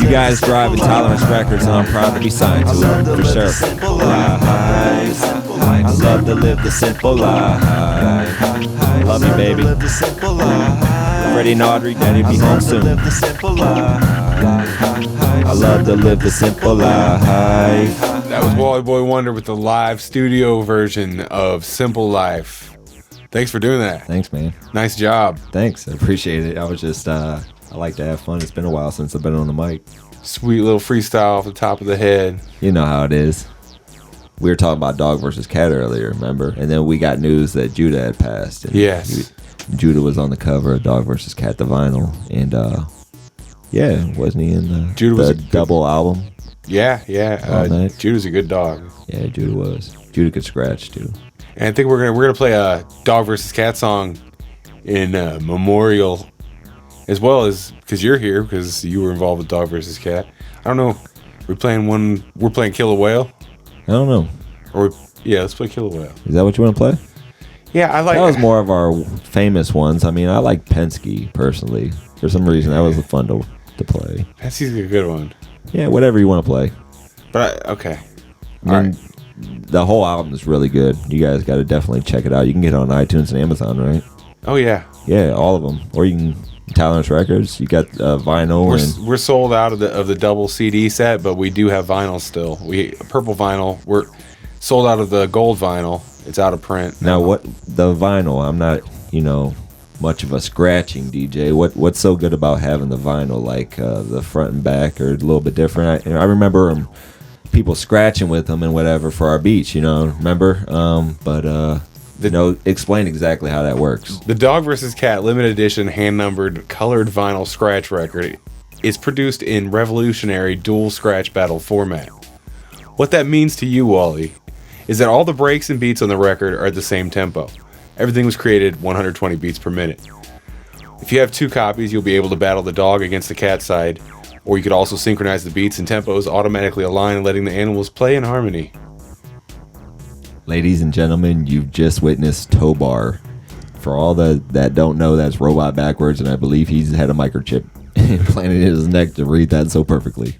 You guys drive Intolerance Records, and I'm proud to be signed to it, for sure. I love to live the simple life. Love you, baby. Freddie and Audrey, Daddy be home soon. I love to live the simple life. That was Wally Boy Wonder with the live studio version of Simple Life. Thanks for doing that. Thanks, man. Nice job. Thanks, I appreciate it. I was just, I like to have fun. It's been a while since I've been on the mic. Sweet little freestyle off the top of the head. You know how it is. We were talking about Dog versus Cat earlier, remember? And then we got news that Judah had passed. And Yes. Judah was on the cover of Dog versus Cat, the vinyl. And, yeah, wasn't he in Judah was the a good- double album? Yeah. All night. Judah's a good dog. Yeah, Judah was. Judah could scratch, too. And I think we're gonna play a Dog versus Cat song in memorial, as well as because you're here because you were involved with Dog versus Cat. I don't know. We're playing Kill a Whale. I don't know. Yeah, let's play Kill a Whale. Is that what you want to play? Yeah, I like. That was more of our famous ones. I mean, I like Penske personally. For some reason, that was fun to play. Patsy's a good one. Yeah, whatever you want to play. But okay. All right. The whole album is really good. You guys got to definitely check it out. You can get it on iTunes and Amazon, right? Oh yeah. Yeah, all of them. Or you can Tolerance Records. You got vinyl. We're sold out of the double CD set, but we do have vinyl still. Purple vinyl. We're sold out of the gold vinyl. It's out of print. Now, what the vinyl? I'm not, much of a scratching DJ. What's so good about having the vinyl? Like the front and back are a little bit different. I remember people scratching with them and whatever for our beats. Remember? Explain exactly how that works. The Dog vs. Cat limited edition hand-numbered colored vinyl scratch record is produced in revolutionary dual scratch battle format. What that means to you, Wally, is that all the breaks and beats on the record are at the same tempo. Everything was created 120 beats per minute. If you have 2 copies, you'll be able to battle the dog against the cat side, or you could also synchronize the beats and tempos automatically align, letting the animals play in harmony. Ladies and gentlemen, you've just witnessed Tobar. For all that don't know, that's robot backwards, and I believe he's had a microchip implanted in his neck to read that so perfectly.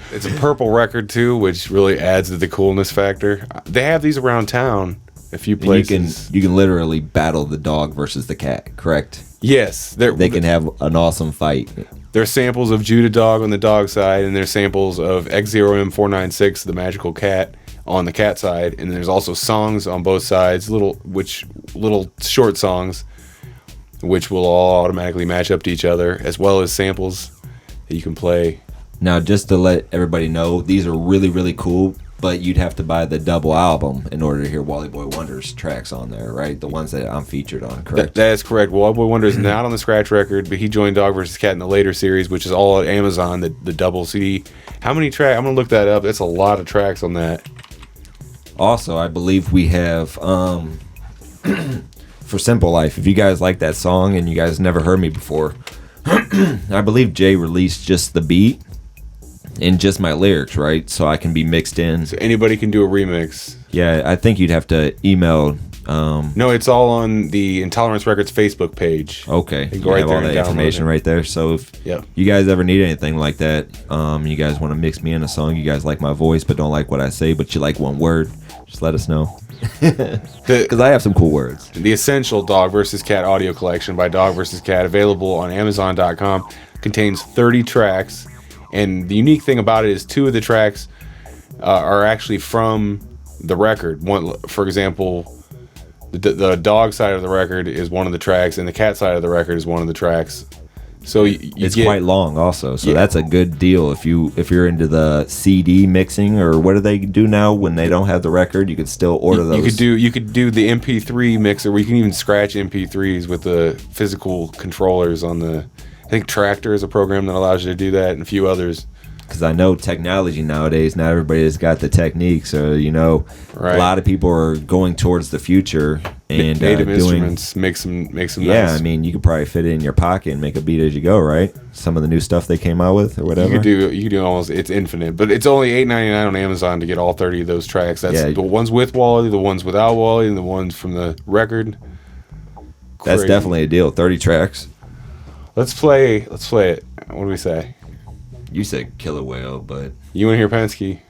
It's a purple record too, which really adds to the coolness factor. They have these around town, a few places. You can literally battle the dog versus the cat, correct? Yes, they can have an awesome fight. There's samples of Judah Dog on the dog side, and there's samples of X0M496, the magical cat, on the cat side, and there's also songs on both sides, little short songs, which will all automatically match up to each other, as well as samples that you can play. Now, just to let everybody know, these are really, really cool, but you'd have to buy the double album in order to hear Wally Boy Wonder's tracks on there, right? The ones that I'm featured on, correct? That is correct. Wally Boy Wonder is not on the scratch record, but he joined Dog vs. Cat in the later series, which is all at Amazon, the double CD. How many tracks? I'm going to look that up. That's a lot of tracks on that. Also, I believe we have, for Simple Life, if you guys like that song and you guys never heard me before, I believe Jay released just the beat and just my lyrics, right? So I can be mixed in. So anybody can do a remix. Yeah, I think you'd have to email. No, it's all on the Intolerance Records Facebook page. Okay, you go right have there all that and information download it. right there. So if you guys ever need anything like that, you guys want to mix me in a song, you guys like my voice but don't like what I say, but you like one word, just let us know. Because I have some cool words. The Essential Dog vs. Cat audio collection by Dog vs. Cat, available on Amazon.com, contains 30 tracks. And the unique thing about it is 2 of the tracks are actually from the record. One, for example, the dog side of the record is one of the tracks, and the cat side of the record is one of the tracks. So it's quite long, also. So that's a good deal if you're into the CD mixing, or what do they do now when they don't have the record? You could still order those. You could do the MP3 mixer, where you can even scratch MP3s with the physical controllers on the. I think Tractor is a program that allows you to do that, and a few others. Because I know technology nowadays, not everybody has got the technique. So, a lot of people are going towards the future and native doing instruments, make some yeah, nice. I mean, you could probably fit it in your pocket and make a beat as you go, right? Some of the new stuff they came out with or whatever. You could do almost, it's infinite. But it's only $8.99 on Amazon to get all 30 of those tracks. That's the ones with Wally, the ones without Wally, and the ones from the record. That's definitely a deal. 30 tracks. Let's play it. What do we say? You said Killer Whale, but you want to hear Penske?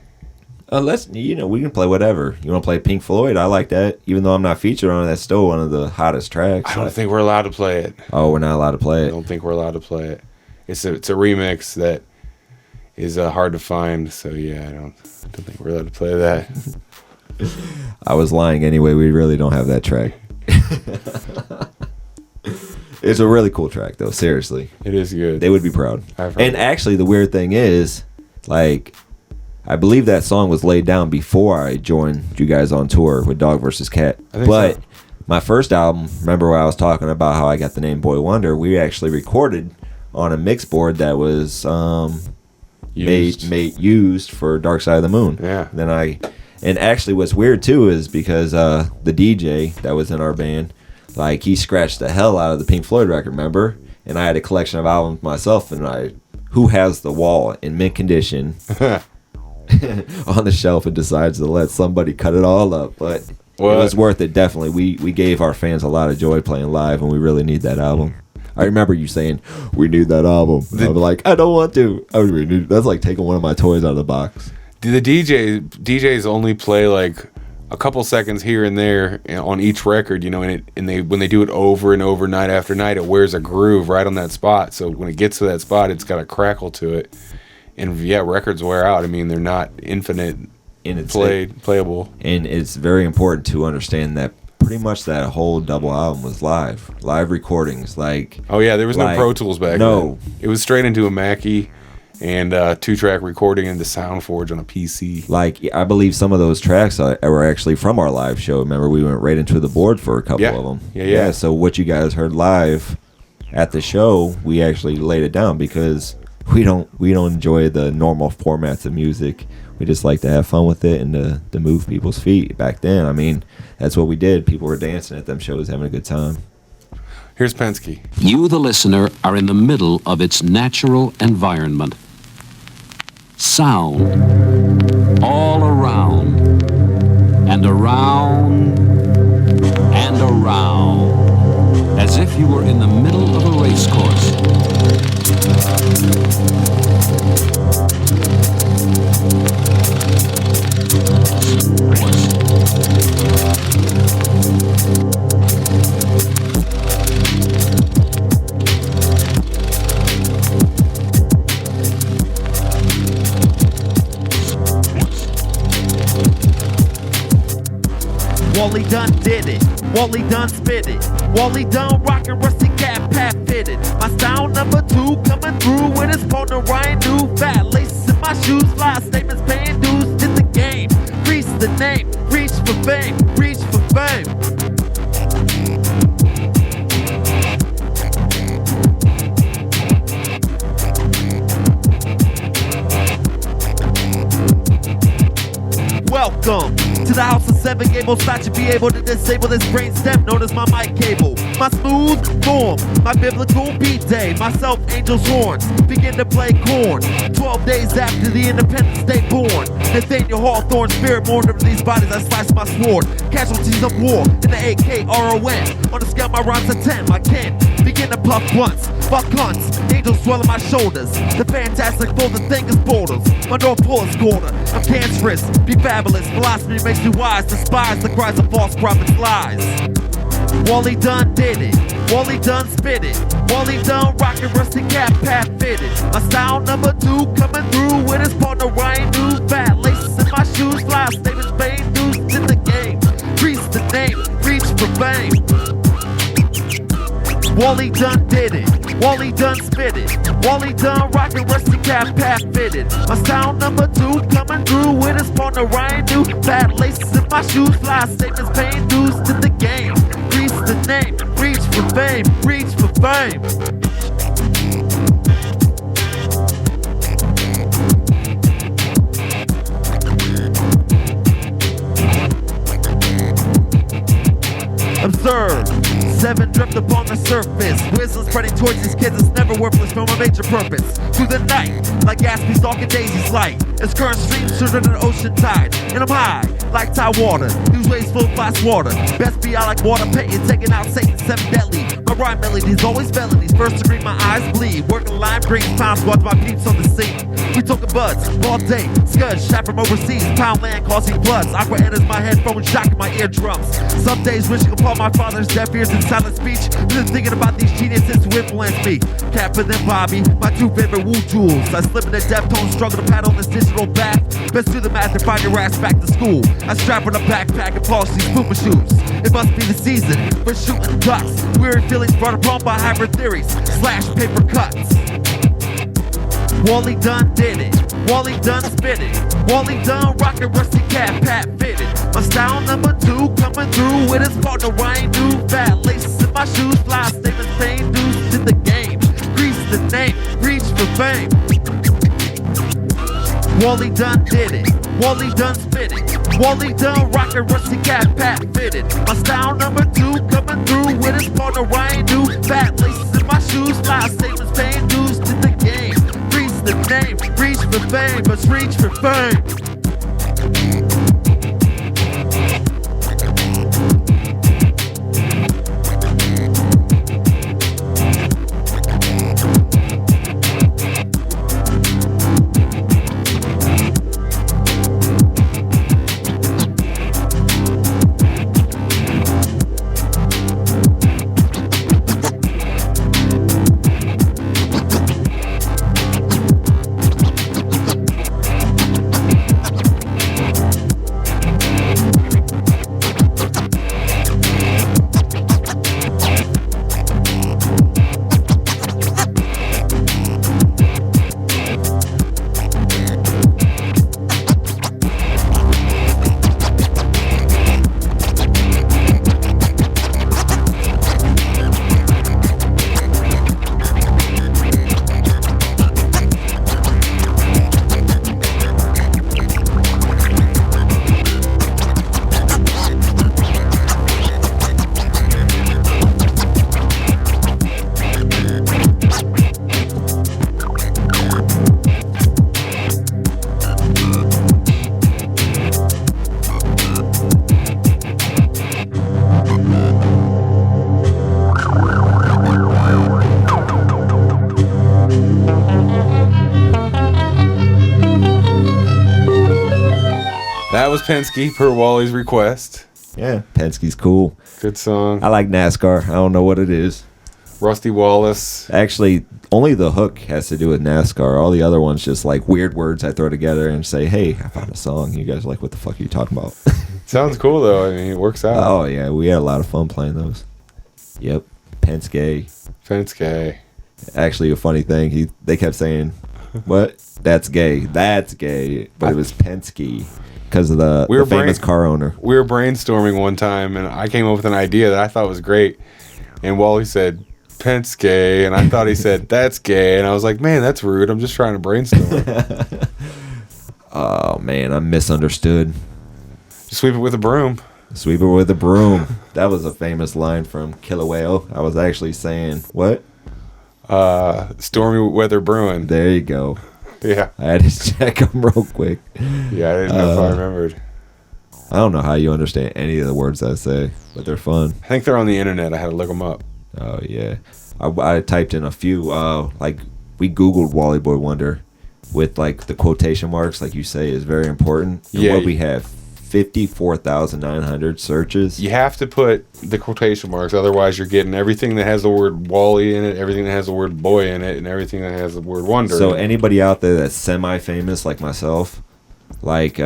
We can play whatever. You want to play Pink Floyd? I like that. Even though I'm not featured on it, that's still one of the hottest tracks. I don't think we're allowed to play it. Oh, we're not allowed to play it. I don't think we're allowed to play it. It's a remix that is hard to find. So yeah, I don't think we're allowed to play that. I was lying anyway. We really don't have that track. It's a really cool track, though. Seriously, it is good. They would be proud. And actually, the weird thing is, like, I believe that song was laid down before I joined you guys on tour with Dog vs. Cat. But my first album, remember where I was talking about how I got the name Boy Wonder? We actually recorded on a mix board that was used for Dark Side of the Moon. Yeah. And actually, what's weird too is because the DJ that was in our band, like, he scratched the hell out of the Pink Floyd record, remember? And I had a collection of albums myself, and Who Has the Wall in mint condition on the shelf and decides to let somebody cut it all up. But it was worth it, definitely. We gave our fans a lot of joy playing live, and we really need that album. I remember you saying, we need that album. And I was like, I don't want to. That's like taking one of my toys out of the box. The DJs only play like a couple seconds here and there on each record, and when they do it over and over, night after night, it wears a groove right on that spot. So when it gets to that spot, it's got a crackle to it. And yeah, records wear out. I mean, they're not infinite playable. And it's very important to understand that pretty much that whole double album was live recordings. Like, oh yeah, there was no Pro Tools back then. It was straight into a Mackie and 2-track recording into SoundForge on a PC. Like, I believe some of those tracks were actually from our live show. Remember, we went right into the board for a couple of them. Yeah. So what you guys heard live at the show, we actually laid it down because we don't enjoy the normal formats of music. We just like to have fun with it and to move people's feet. Back then, I mean, that's what we did. People were dancing at them shows, having a good time. Here's Penske. You, the listener, are in the middle of its natural environment. Sound all around and around and around, as if you were in the middle of a race course. Wally done did it, Wally done spit it, Wally done rockin' rusty cat pat fitted. My style number 2 coming through with his partner Ryan New. Fat laces in my shoes, fly statements paying dues in the game. Reach the name, reach for fame, reach for fame. Welcome to the house of 7 gables. Thought you'd be able to disable this brain stem known as my mic cable. My smooth form, my biblical beat day. Myself, angel's horns, begin to play corn. 12 days after the Independence Day born. Nathaniel Hawthorne, spirit mourned over these bodies. I slice my sword. Casualties of war in the AK-RON. On the scale, my rhymes are 10. My kin begin to puff once. Fuck hunts, angels swell on my shoulders. The fantastic foe, the thing is borders. My North Pole is quarter. I'm cancerous, be fabulous. Philosophy makes me wise. Despise the cries of false prophets' lies. Wally Dunn did it. Wally Dunn spit it. Wally Dunn rockin' rusty cap, pat fitted. My style number 2 coming through with his partner Ryan New. Fat laces in my shoes, fly statements, Bane dudes in the game. Grease the name, reach for fame. Wally Dunn did it. Wally Dunn spit it. Wally Dunn rockin' rusty cap, pat fitted. My style number 2 coming through with his partner Ryan New. Fat laces in my shoes, fly statements, paying dues to the game. Grease the name, reach for fame, reach for fame. Observe, 7 drift upon the surface. Wisdom spreading towards these kids is never worthless from a major purpose. Through the night, like Gatsby's stalking Daisy's light. As current streams surge in an ocean tide. And I'm high, like tide water. These waves flow fast water. Best be out like water painting, taking out Satan's 7 deadly. My rhyme melodies always felonies. First degree, my eyes bleed. Working lime greens, pounds, watch my peeps on the scene. We talking buds, all day. Scuds, shot from overseas. Pound land causing floods. Aqua enters my headphones, shocking my eardrums. Some days wishing upon my father's deaf ears in silent speech. Been thinking about these geniuses who influence me. Capper than Bobby, my 2 favorite woo jewels. I slip in the Deftones, struggle to paddle this digital bath. Best do the math and find your ass back to school. I strap on a backpack and polish these Puma shoes. It must be the season for shooting ducks. Weird feelings brought upon by hybrid theories. Slash paper cuts. Wally Dunn did it. Wally Dunn spit it. Wally Dunn rockin' rusty cap, pat fitted. My style number 2 coming through with his partner Ryan New. Fat laces in my shoes, fly statements, paying dues to the game. Grease the name, reach for fame. Wally Dunn did it. Wally Dunn spit it. Wally Dunn rockin' rusty cap, pat fitted. My style number 2 coming through with his partner Ryan New. Fat laces in my shoes, fly statements, paying dues to the game. Grease the name, reach for fame, let's reach for fame. That was Penske per Wally's request. Yeah, Penske's cool. Good song. I like NASCAR. I don't know what it is. Rusty Wallace. Actually, only the hook has to do with NASCAR. All the other ones just like weird words I throw together and say, hey, I found a song. You guys are like, what the fuck are you talking about? Sounds cool, though. I mean, it works out. Oh, yeah. We had a lot of fun playing those. Yep. Penske. Actually, a funny thing, they kept saying, what? That's gay. That's gay. But it was Penske because of the famous car owner. We were brainstorming one time, and I came up with an idea that I thought was great. And Wally said, Penske, and I thought he said, that's gay. And I was like, man, that's rude. I'm just trying to brainstorm. Oh, man, I'm misunderstood. Sweep it with a broom. Sweep it with a broom. That was a famous line from Killer Whale. I was actually saying, what? Stormy weather brewing. There you go. Yeah. I had to check them real quick. Yeah, I didn't know if I remembered. I don't know how you understand any of the words I say, but they're fun. I think they're on the internet. I had to look them up. Oh, yeah. I typed in a few, like we Googled Wally Boy Wonder with like the quotation marks, like you say, is very important. And what we have, 54,900 searches. You have to put the quotation marks, otherwise you're getting everything that has the word Wally in it, everything that has the word boy in it, and everything that has the word wonder. So anybody out there that's semi-famous like myself, like,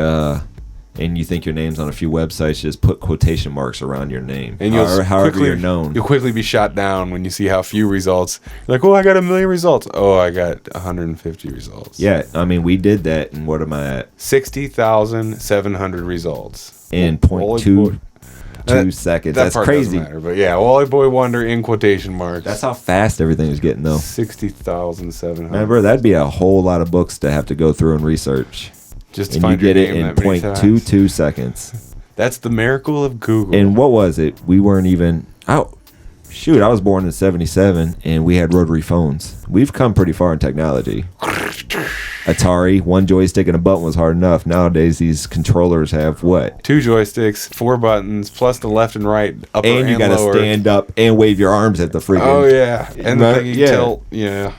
and you think your name's on a few websites, just put quotation marks around your name. And however you're known. You'll quickly be shot down when you see how few results. You're like, oh, I got 1 million results. Oh, I got 150 results. Yeah, I mean, we did that, and what am I at? 60,700 results. In 0.22 seconds. That's crazy. Doesn't matter, but yeah, Wally Boy Wonder in quotation marks. That's how fast everything is getting, though. 60,700. Remember, that'd be a whole lot of books to have to go through and research. Just to and find you get your it name in that many 0.22 seconds. That's the miracle of Google. And what was it? We weren't even out. Shoot, I was born in 77 and we had rotary phones. We've come pretty far in technology. Atari, one joystick and a button was hard enough. Nowadays, these controllers have what? 2 joysticks, 4 buttons, plus the left and right, upper and lower. And you got to stand up and wave your arms at the freaking... Oh, yeah. And the thing you tilt, yeah.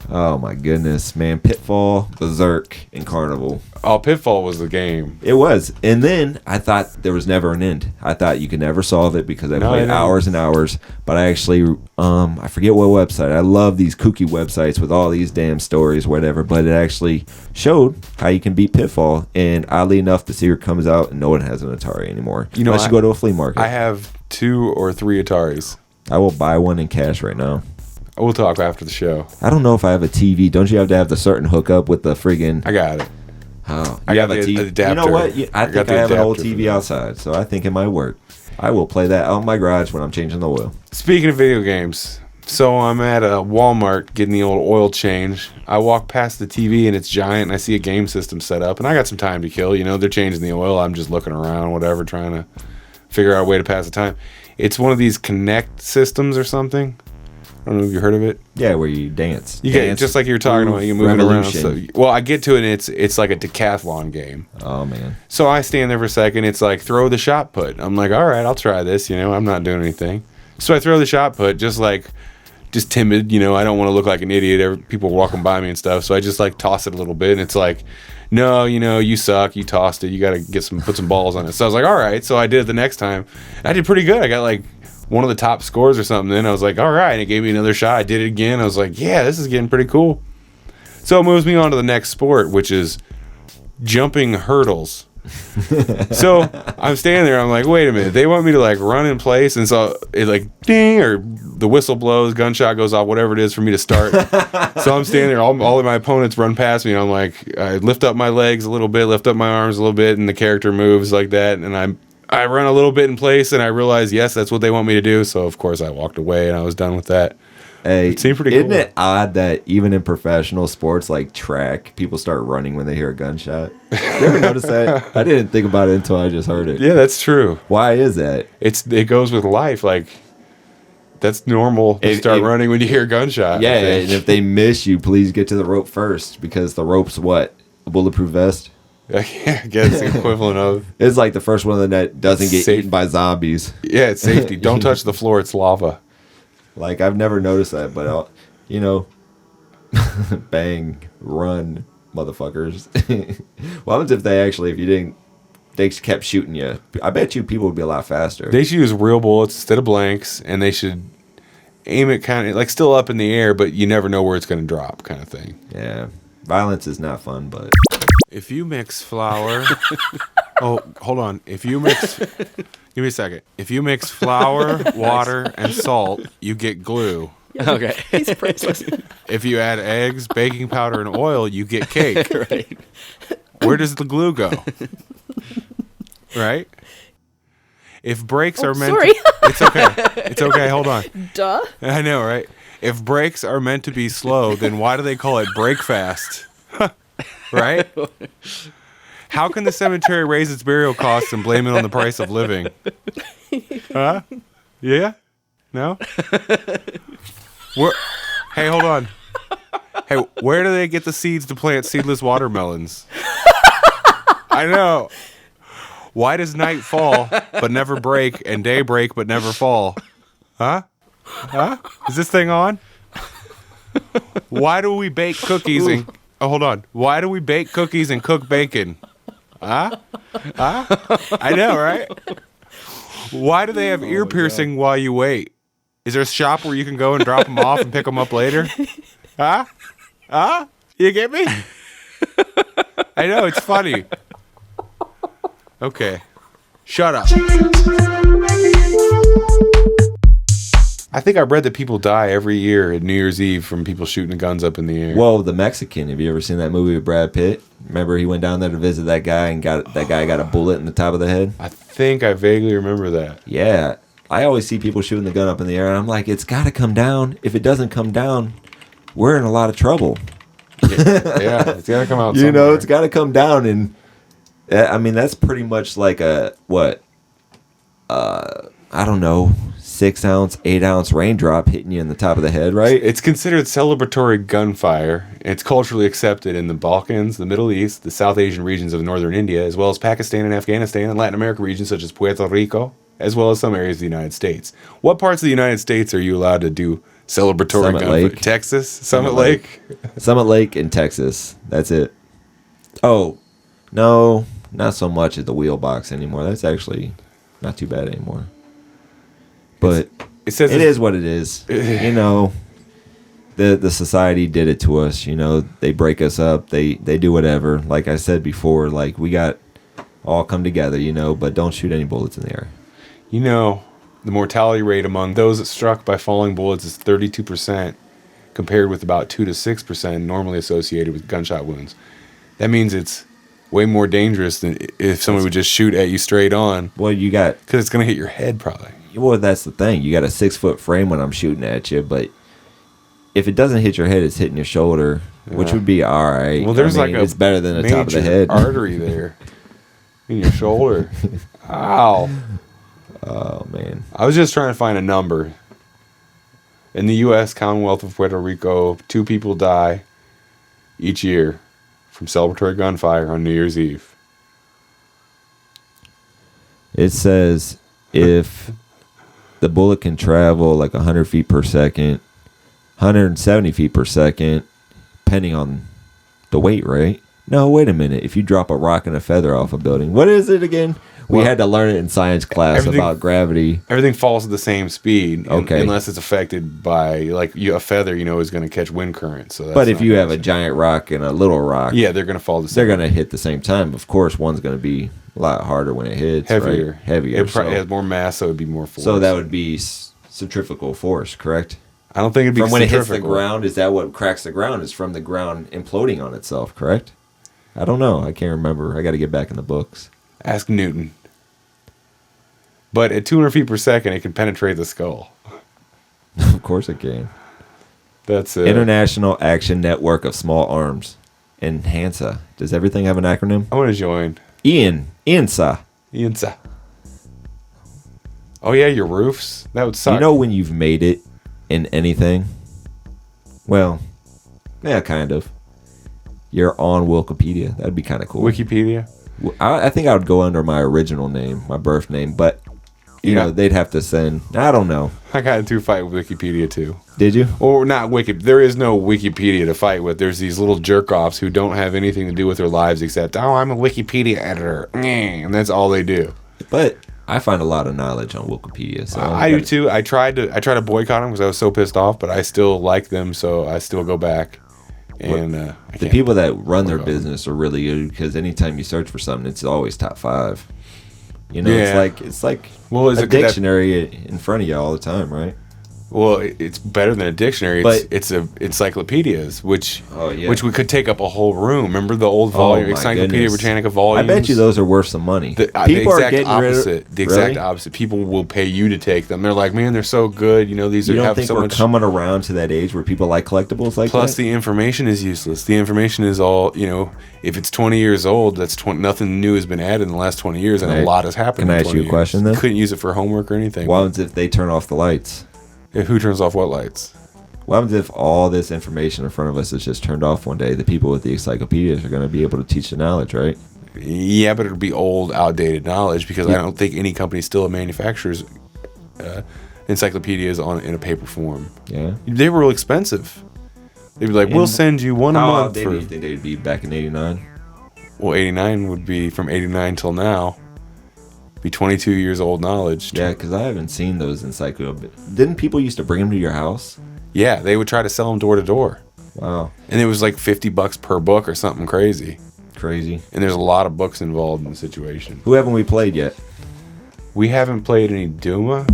Oh, my goodness, man. Pitfall, Berserk, and Carnival. Oh, Pitfall was the game. It was. And then I thought there was never an end. I thought you could never solve it because I played hours and hours. But I actually, I forget what website. I love these kooky websites with all these damn stories, whatever. But it actually showed how you can beat Pitfall. And oddly enough, the secret comes out and no one has an Atari anymore. You know, unless you go to a flea market. I have 2 or 3 Ataris. I will buy one in cash right now. We'll talk after the show. I don't know if I have a TV. Don't you have to have the certain hookup with the friggin'... I got it. Oh, I got the adapter. You know what? I think I have an old TV outside, so I think it might work. I will play that out in my garage when I'm changing the oil. Speaking of video games, so I'm at a Walmart getting the old oil change. I walk past the TV and it's giant, and I see a game system set up, and I got some time to kill. You know, they're changing the oil. I'm just looking around, whatever, trying to figure out a way to pass the time. It's one of these Connect systems or something. I don't know if you heard of it. Yeah, where you dance. You get just like you were talking about. You move it around. So, well, I get to it, and it's like a decathlon game. Oh man! So I stand there for a second. It's like throw the shot put. I'm like, all right, I'll try this. You know, I'm not doing anything. So I throw the shot put, just timid. You know, I don't want to look like an idiot. People walking by me and stuff. So I just like toss it a little bit, and it's like, no, you know, you suck. You tossed it. You got to put some balls on it. So I was like, all right. So I did it the next time. And I did pretty good. I got like one of the top scores or something. Then I was like, all right. And it gave me another shot. I did it again. I was like, yeah, this is getting pretty cool. So it moves me on to the next sport, which is jumping hurdles. So I'm standing there. I'm like, wait a minute. They want me to like run in place. And so it like ding, or the whistle blows, gunshot goes off, whatever it is for me to start. So I'm standing there. All of my opponents run past me. And I'm like, I lift up my legs a little bit, lift up my arms a little bit. And the character moves like that. And I run a little bit in place, and I realized, yes, that's what they want me to do. So, of course, I walked away, and I was done with that. Hey, it seemed pretty isn't cool. it odd that even in professional sports like track, people start running when they hear a gunshot? You ever notice that? I didn't think about it until I just heard it. Yeah, that's true. Why is that? It goes with life. Like, that's normal to start running when you hear a gunshot. Yeah, and if they miss you, please get to the rope first, because the rope's what? A bulletproof vest? I guess the equivalent of. It's like the first one of the net doesn't get eaten by zombies. Yeah, it's safety. Don't touch the floor. It's lava. Like, I've never noticed that, but, you know, bang, run, motherfuckers. What happens if they kept shooting you? I bet you people would be a lot faster. They should use real bullets instead of blanks, and they should aim it kind of, like, still up in the air, but you never know where it's going to drop kind of thing. Yeah. Violence is not fun, but... If you mix flour... Oh, hold on. If you mix... Give me a second. If you mix flour, water, and salt, you get glue. Yeah, okay. He's priceless. If you add eggs, baking powder, and oil, you get cake. Right. Where does the glue go? Right? If brakes are meant sorry. It's okay. It's okay. Hold on. Duh. I know, right? If brakes are meant to be slow, then why do they call it brake fast? Right? How can the cemetery raise its burial costs and blame it on the price of living? Huh? Yeah? No? Hey, hold on. Hey, where do they get the seeds to plant seedless watermelons? I know. Why does night fall but never break and day break but never fall? Huh? Huh? Is this thing on? Why do we bake cookies and... Oh, hold on. Why do we bake cookies and cook bacon? Huh? I know, right? Why do they have ear piercing while you wait? Is there a shop where you can go and drop them off and pick them up later? Huh? You get me? I know, it's funny. Okay. Shut up. I think I read that people die every year at New Year's Eve from people shooting guns up in the air. Well, The Mexican. Have you ever seen that movie with Brad Pitt? Remember he went down there to visit that guy and got a bullet in the top of the head? I think I vaguely remember that. Yeah. I always see people shooting the gun up in the air, and I'm like, it's got to come down. If it doesn't come down, we're in a lot of trouble. Yeah, it's got to come out somewhere. You know, it's got to come down, and I mean, that's pretty much like a, what? I don't know, 6-ounce, 8-ounce raindrop hitting you in the top of the head, right? It's considered celebratory gunfire. It's culturally accepted in the Balkans, the Middle East, the South Asian regions of northern India, as well as Pakistan and Afghanistan, and Latin American regions such as Puerto Rico, as well as some areas of the United States. What parts of the United States are you allowed to do celebratory gunfire? Texas? Summit Lake? Summit Lake in Texas. That's it. Oh, no, not so much at the wheel box anymore. That's actually not too bad anymore. But it is what it is. You know, the society did it to us. You know, they break us up. They do whatever. Like I said before, like we got all come together, you know, but don't shoot any bullets in the air. You know, the mortality rate among those struck by falling bullets is 32%, compared with about 2 to 6% normally associated with gunshot wounds. That means it's way more dangerous than if someone would just shoot at you straight on. Well, you got... Because it's going to hit your head, probably. Well, that's the thing. You got a 6-foot frame when I'm shooting at you, but if it doesn't hit your head, it's hitting your shoulder, which would be all right. Well, there's it's better than the top of the head. Artery there in your shoulder. Ow. Oh, man. I was just trying to find a number. In the U.S., Commonwealth of Puerto Rico, 2 people die each year from celebratory gunfire on New Year's Eve. It says if the bullet can travel like 100 feet per second, 170 feet per second, depending on the weight, right? No, wait a minute. If you drop a rock and a feather off a building, what is it again? We had to learn it in science class about gravity. Everything falls at the same speed, okay, unless it's affected by a feather. You know, is going to catch wind current. So, but if you have a giant rock and a little rock, yeah, they're going to fall the same. They're going to hit the same time. Of course, one's going to be a lot harder when it hits. Heavier, right? Heavier. It has more mass, so it'd be more force. So that would be centrifugal force, correct? I don't think it'd be from when it hits the ground. Is that what cracks the ground? Is from the ground imploding on itself, correct? I don't know. I can't remember. I got to get back in the books. Ask Newton. But at 200 feet per second, it can penetrate the skull. Of course it can. That's it. International Action Network of Small Arms. ENHANSA. Does everything have an acronym? I want to join. ENSA. ENSA. Oh, yeah, your roofs? That would suck. You know when you've made it in anything? Well, yeah, kind of. You're on Wikipedia. That'd be kind of cool. Wikipedia? I think I would go under my original name, my birth name, but you know, they'd have to send. I don't know. I got into a fight with Wikipedia too. Did you? Or not Wiki. There is no Wikipedia to fight with. There's these little jerk-offs who don't have anything to do with their lives except, oh, I'm a Wikipedia editor. And that's all they do. But I find a lot of knowledge on Wikipedia. So I do too. I tried to boycott them because I was so pissed off, but I still like them, so I still go back. And the people that run their business are really good because anytime you search for something, it's always top 5. You know, it's like a dictionary in front of you all the time, right? Well, it's better than a dictionary. It's encyclopedias, which we could take up a whole room. Remember the old volume, Encyclopedia Britannica volumes? I bet you those are worth some money. The exact opposite. People will pay you to take them. They're like, man, they're so good. You know, these you are. don't have think so we're much coming around to that age where people like collectibles like Plus, that? the information is useless. The information is all, you know, if it's 20 years old, that's nothing new has been added in the last 20 years, and a lot has happened. Can I ask you a question then? Couldn't use it for homework or anything. What happens if they turn off the lights? Who turns off what lights? What happens if all this information in front of us is just turned off one day? The people with the encyclopedias are going to be able to teach the knowledge, right? Yeah, but it'll be old, outdated knowledge because I don't think any company still manufactures encyclopedias in a paper form. Yeah. They were real expensive. They'd be like, we'll send you one a month. How do you think they'd be back in 89? Well, 89 would be from 89 till now. Be 22 years old knowledge. Yeah, because I haven't seen those encyclopedias. Didn't people used to bring them to your house? Yeah, they would try to sell them door to door. Wow. And it was like $50 per book or something crazy. Crazy. And there's a lot of books involved in the situation. Who haven't we played yet? We haven't played any Duma.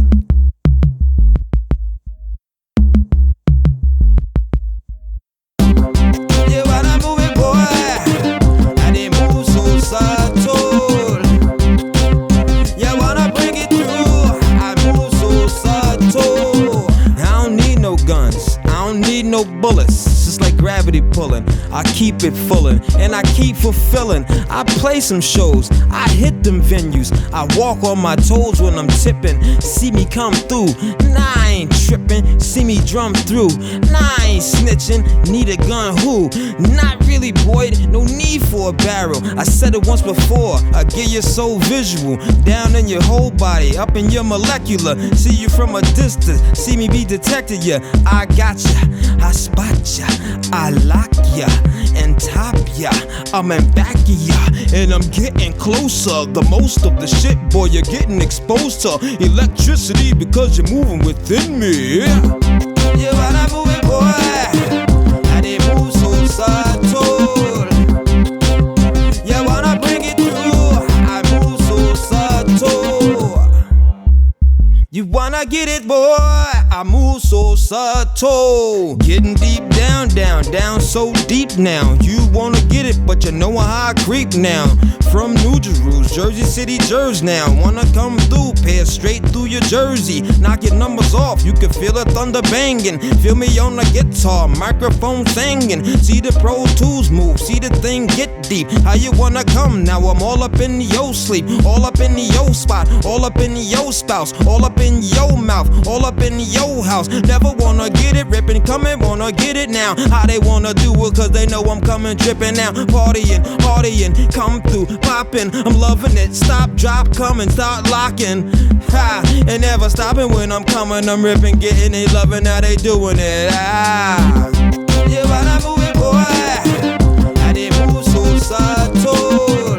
No bullets, just like gravity pulling. I keep it fullin' and I keep fulfilling. I play some shows, I hit them venues. I walk on my toes when I'm tipping. See me come through, nah I ain't tripping. See me drum through, nah I ain't snitching. Need a gun, who? Not really, boy, no need for a barrel. I said it once before, I get your soul visual. Down in your whole body, up in your molecular. See you from a distance, see me be detected, yeah. I got ya, I spot ya, I lock ya, and top ya. I'm in back of ya, and I'm getting closer. The most of the shit, boy, you're getting exposed to electricity because you're moving within me. Yeah, when I move it, boy, I didn't move so subtle. Yeah, when I bring it through, I move so subtle. You wanna get it, boy? I move so subtle. Getting deep down, down, down so deep now. You wanna get it, but you know how I creep now. From New Jerusalem, Jersey City, Jersey now. Wanna come through, pair straight through your jersey. Knock your numbers off, you can feel the thunder banging. Feel me on the guitar, microphone singing. See the Pro Tools move, see the thing get deep. How you wanna come? Now I'm all up in your sleep, all up in your spot, all up in your spouse, all up in your mouth, all up in your house. Never wanna get it ripping, coming, wanna get it now. How they wanna do it, cause they know I'm coming dripping now. Partying, partying, come through, popping, I'm loving it. Stop, drop, coming, start locking. Ha, and never stopping when I'm coming, I'm ripping, getting it, loving how they doing it. Ah, yeah, when I move it, boy, I didn't move so subtle.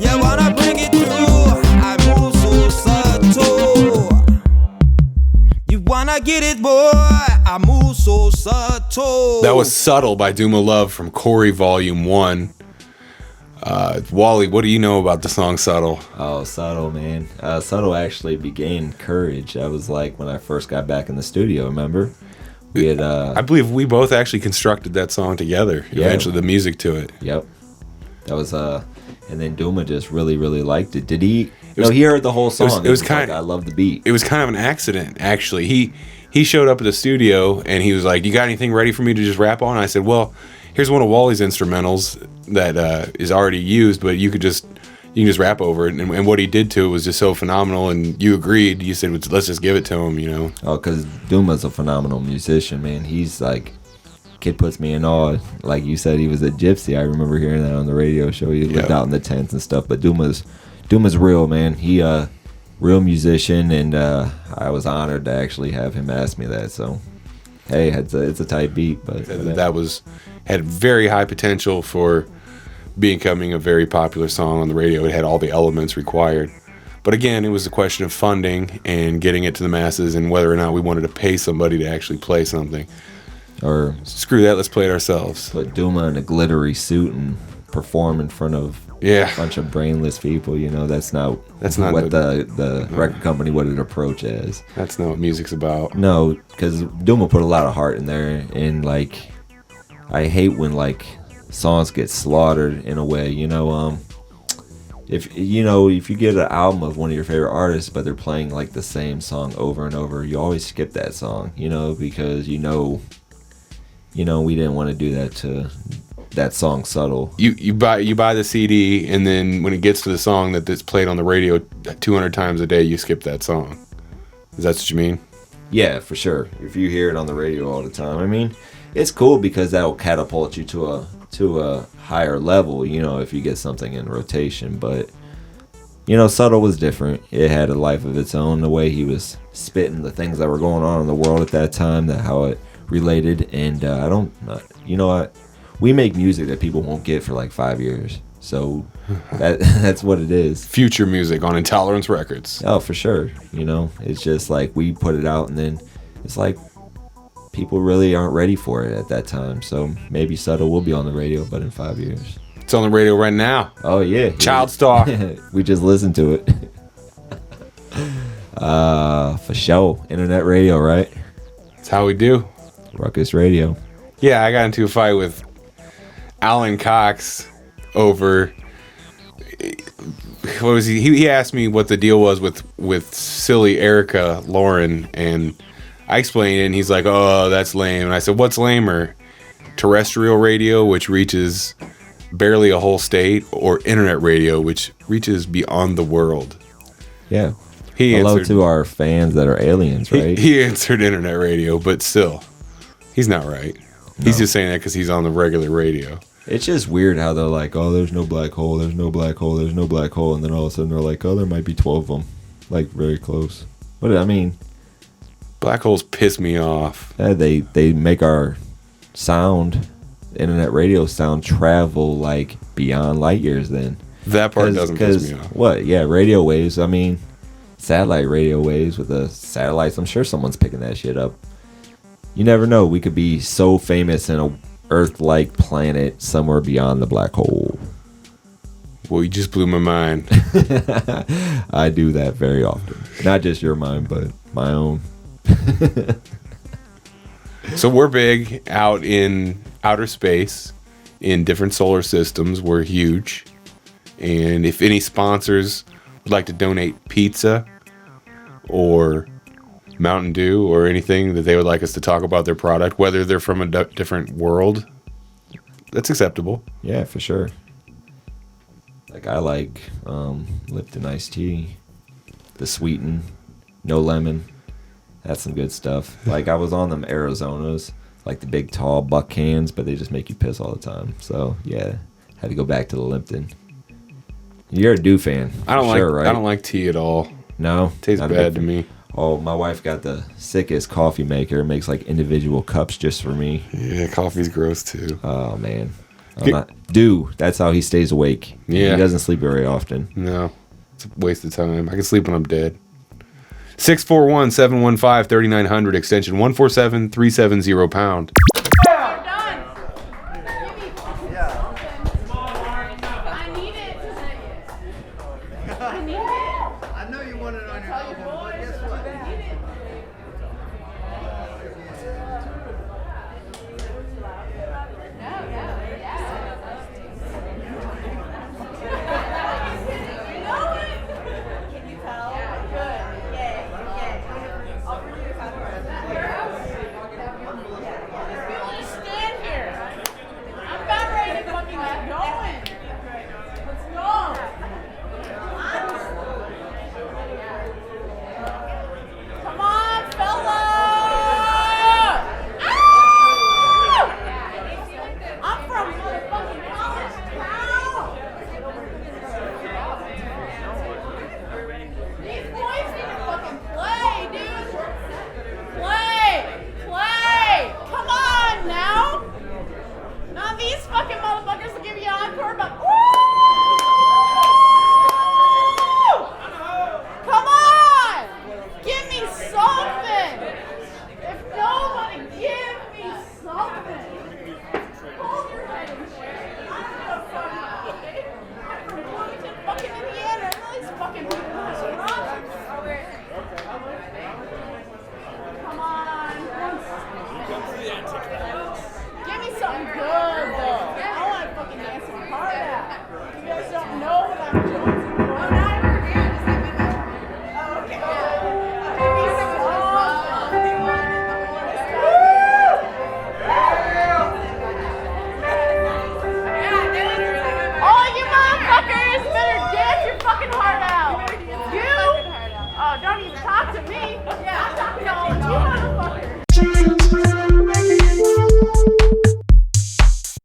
Yeah, when I bring it through, I move so subtle. You wanna get it, boy? I move so subtle. That was Subtle by Duma Love from Corey Volume 1. Wally, what do you know about the song Subtle? Oh, Subtle, man. Subtle actually began Courage. That was like when I first got back in the studio, remember? We had, I believe we both actually constructed that song together, eventually the music to it. Yep. That was, and then Duma just really, really liked it. Did he? He heard the whole song. It was kind of, I love the beat. It was kind of an accident, actually. He showed up at the studio and he was like, "You got anything ready for me to just rap on?" I said, "Well, here's one of Wally's instrumentals that is already used, but you can just rap over it." And what he did to it was just so phenomenal. And you agreed. You said, "Let's just give it to him," you know. Oh, because Duma's a phenomenal musician, man. He's like, kid puts me in awe. Like you said, he was a gypsy. I remember hearing that on the radio show. He lived out in the tents and stuff. But Duma's real, man. He real musician, and I was honored to actually have him ask me that. So, hey, it's a tight beat, but that had very high potential for becoming a very popular song on the radio. It had all the elements required. But again, it was a question of funding and getting it to the masses and whether or not we wanted to pay somebody to actually play something. Or screw that, let's play it ourselves. Put Duma in a glittery suit and perform in front of a bunch of brainless people. You know, that's not what the record company would approach as. That's not what music's about. No, because Duma put a lot of heart in there, and like, I hate when like songs get slaughtered in a way. You know, if you get an album of one of your favorite artists, but they're playing like the same song over and over, you always skip that song. You know, because we didn't want to do that to that song Subtle. You buy the CD, and then when it gets to the song that's played on the radio 200 times a day, you skip that song. Is that what you mean? Yeah, for sure. If you hear it on the radio all the time, I mean, it's cool because that'll catapult you to a higher level, you know, if you get something in rotation. But you know, Subtle was different. It had a life of its own. The way he was spitting the things that were going on in the world at that time, that how it related. And you know what? We make music that people won't get for like 5 years. So that's what it is. Future music on Intolerance Records. Oh, for sure. You know, it's just like we put it out and then it's like people really aren't ready for it at that time. So maybe Subtle will be on the radio, but in 5 years. It's on the radio right now. Oh, yeah. Child Star. We just listened to it. For sure. Internet radio, right? That's how we do. Ruckus Radio. Yeah, I got into a fight with Alan Cox over, what was he asked me what the deal was with silly Erica Lauren, and I explained it, and he's like, oh, that's lame. And I said, what's lamer? Terrestrial radio, which reaches barely a whole state, or internet radio, which reaches beyond the world? Yeah. Hello to our fans that are aliens, right? He answered internet radio, but still, he's not right. No. He's just saying that because he's on the regular radio. It's just weird how they're like, oh, there's no black hole, there's no black hole, there's no black hole, and then all of a sudden they're like, oh, there might be 12 of them, like very close. What I mean, black holes piss me off. Yeah, they make our sound, internet radio sound, travel like beyond light years. Then that part doesn't piss me off. What? Yeah, radio waves. I mean, satellite radio waves with the satellites. I'm sure someone's picking that shit up. You never know. We could be so famous in a Earth-like planet somewhere beyond the black hole. Well, you just blew my mind. I do that very often. Not just your mind, but my own. So we're big out in outer space, in different solar systems. We're huge. And if any sponsors would like to donate pizza or Mountain Dew or anything that they would like us to talk about their product, whether they're from a different world, that's acceptable. Yeah, for sure. Like I like Lipton iced tea, the sweeten, no lemon. That's some good stuff. Like I was on them Arizonas, like the big tall buck cans, but they just make you piss all the time. So yeah, had to go back to the Lipton. You're a Dew fan. I don't like tea at all. No, tastes bad to me. Oh, my wife got the sickest coffee maker. It makes like individual cups just for me. Yeah, coffee's gross too. Oh man, Dew. That's how he stays awake. Yeah, he doesn't sleep very often. No, it's a waste of time. I can sleep when I'm dead. 641-715-3900 extension 147-370 #.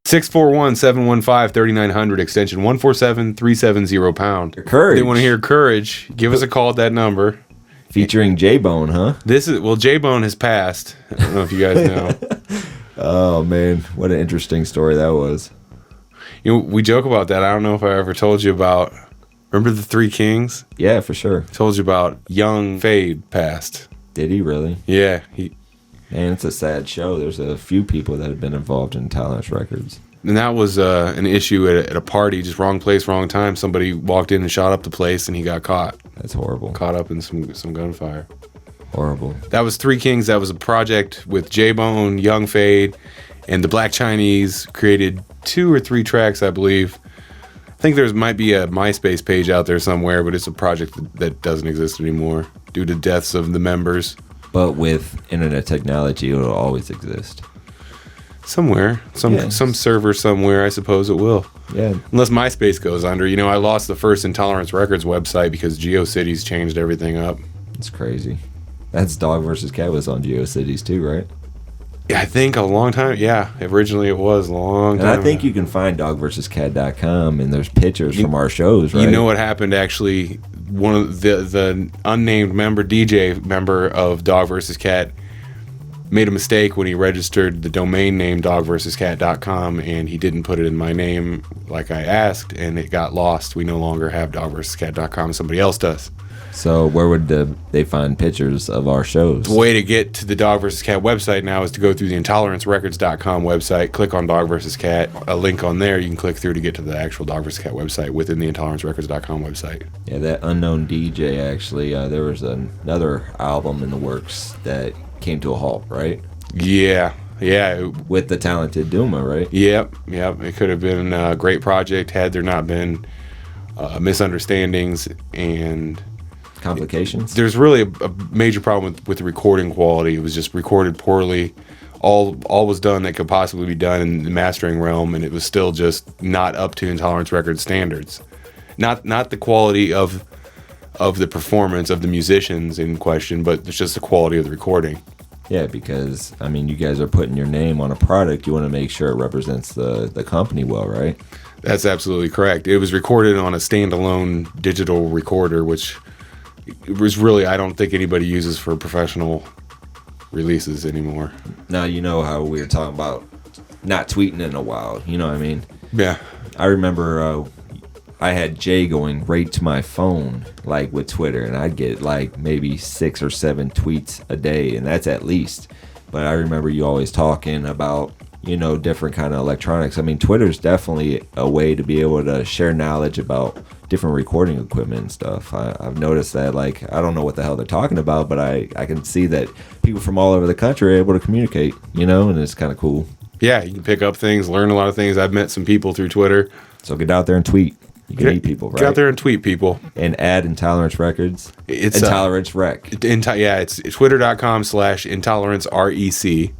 641-715-3900, extension 147-370 #. Courage. They want to hear Courage. Give us a call at that number. Featuring J-Bone, huh? J-Bone has passed. I don't know if you guys know. Oh, man. What an interesting story that was. You know, we joke about that. I don't know if I ever told you about... Remember the Three Kings? Yeah, for sure. Told you about young Fade passed. Did he really? Yeah. Man, it's a sad show. There's a few people that have been involved in Intolerance Records. And that was an issue at a party, just wrong place, wrong time. Somebody walked in and shot up the place, and he got caught. That's horrible. Caught up in some gunfire. Horrible. That was Three Kings. That was a project with J-Bone, Young Fade, and the Black Chinese. Created 2 or 3 tracks, I believe. I think there might be a MySpace page out there somewhere, but it's a project that doesn't exist anymore due to deaths of the members. But with internet technology, it'll always exist. Somewhere. Some server somewhere, I suppose it will. Yeah. Unless MySpace goes under. You know, I lost the first Intolerance Records website because GeoCities changed everything up. It's crazy. That's Dog vs. Cat was on GeoCities too, right? Yeah, I think a long time. Yeah, originally it was a long time. And I think you can find dogvscat.com, and there's pictures from our shows, right? You know what happened, actually? One of the unnamed DJ member of Dog vs. Cat made a mistake when he registered the domain name dogvscat.com, and he didn't put it in my name like I asked, and it got lost. We no longer have dogvscat.com. Somebody else does. So where would they find pictures of our shows? The way to get to the Dog vs. Cat website now is to go through the intolerancerecords.com website, click on Dog vs. Cat, a link on there you can click through to get to the actual Dog vs. Cat website within the intolerancerecords.com website. Yeah, that Unknown DJ, actually, there was another album in the works that came to a halt, right? Yeah. With the talented Duma, right? Yep. It could have been a great project had there not been misunderstandings and... complications. There's really a major problem with the recording quality. It was just recorded poorly. All was done that could possibly be done in the mastering realm, and it was still just not up to Intolerance Records standards. Not the quality of the performance of the musicians in question, but it's just the quality of the recording. Yeah, because I mean, you guys are putting your name on a product. You want to make sure it represents the company well, right? That's absolutely correct. It was recorded on a standalone digital recorder, which it was really, I don't think anybody uses for professional releases anymore. Now, you know how we were talking about not tweeting in a while, you know what I mean? Yeah. I remember I had Jay going right to my phone, like with Twitter, and I'd get like maybe 6 or 7 tweets a day, and that's at least. But I remember you always talking about, you know, different kind of electronics. I mean, Twitter's definitely a way to be able to share knowledge about different recording equipment and stuff. I've noticed that, like, I don't know what the hell they're talking about, but I can see that people from all over the country are able to communicate, you know, and it's kind of cool. Yeah, you can pick up things, learn a lot of things. I've met some people through Twitter. So get out there and tweet. You can meet people, right? Get out there and tweet people. And add Intolerance Records. It's Intolerance Rec. It's twitter.com/intolerancerec.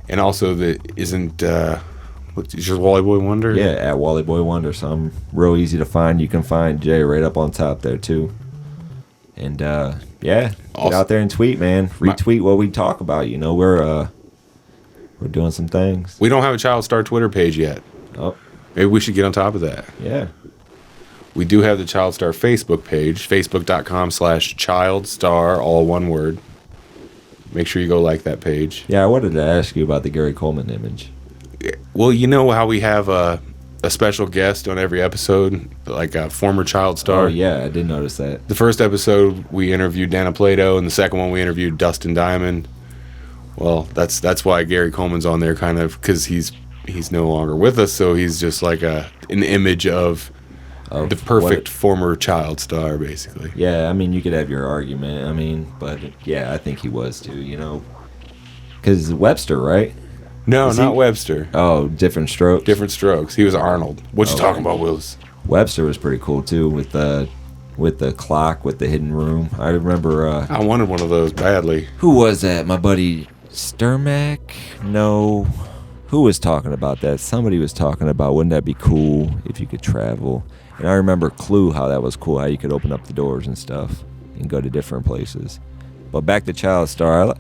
And also isn't just Wally Boy Wonder? Yeah, at Wally Boy Wonder. So I'm real easy to find. You can find Jay right up on top there too. And get out there and tweet, man. Retweet what we talk about. You know, we're doing some things. We don't have a Child Star Twitter page yet. Oh, maybe we should get on top of that. Yeah. We do have the Child Star Facebook page, facebook.com/ChildStar, all one word. Make sure you go like that page. Yeah, I wanted to ask you about the Gary Coleman image. Well, you know how we have a special guest on every episode, like a former Child Star? Oh, yeah, I did notice that. The first episode, we interviewed Dana Plato, and the second one, we interviewed Dustin Diamond. Well, that's why Gary Coleman's on there, kind of, because he's no longer with us, so he's just like an image of the perfect former Child Star, basically. Yeah, I mean, you could have your argument. I mean, but yeah, I think he was too, you know. Because Webster, right? No, not Webster. Oh, Different Strokes? Different Strokes. He was Arnold. What you talking about, Willis? Webster was pretty cool too, with the clock, with the hidden room. I remember... I wanted one of those badly. Who was that? My buddy Sturmack? No. Who was talking about that? Somebody was talking about, wouldn't that be cool if you could travel? And I remember Clue, how that was cool, how you could open up the doors and stuff and go to different places. But back to Child Star,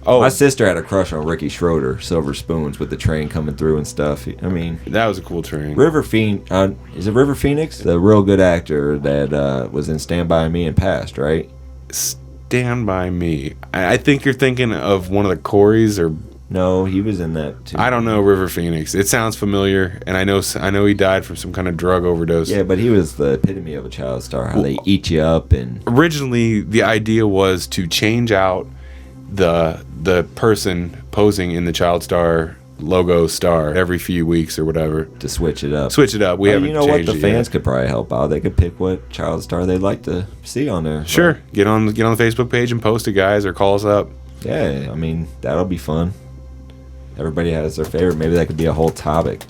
Oh, My sister had a crush on Ricky Schroeder, Silver Spoons, with the train coming through and stuff. I mean, that was a cool train. Is it River Phoenix? The real good actor that was in Stand By Me and passed, right? Stand By Me. I think you're thinking of one of the Coreys, or no, he was in that too. I don't know. River Phoenix. It sounds familiar, and I know he died from some kind of drug overdose. Yeah, but he was the epitome of a child star. How they eat you up. And originally, the idea was to change out the person posing in the child star logo star every few weeks or whatever, to switch it up. We haven't. You know what? The it fans yet. could probably help out. They could pick what child star they'd like to see on there. Sure, get on the Facebook page and post it, guys, or call us up. Yeah, I mean, that'll be fun. Everybody has their favorite. Maybe that could be a whole topic.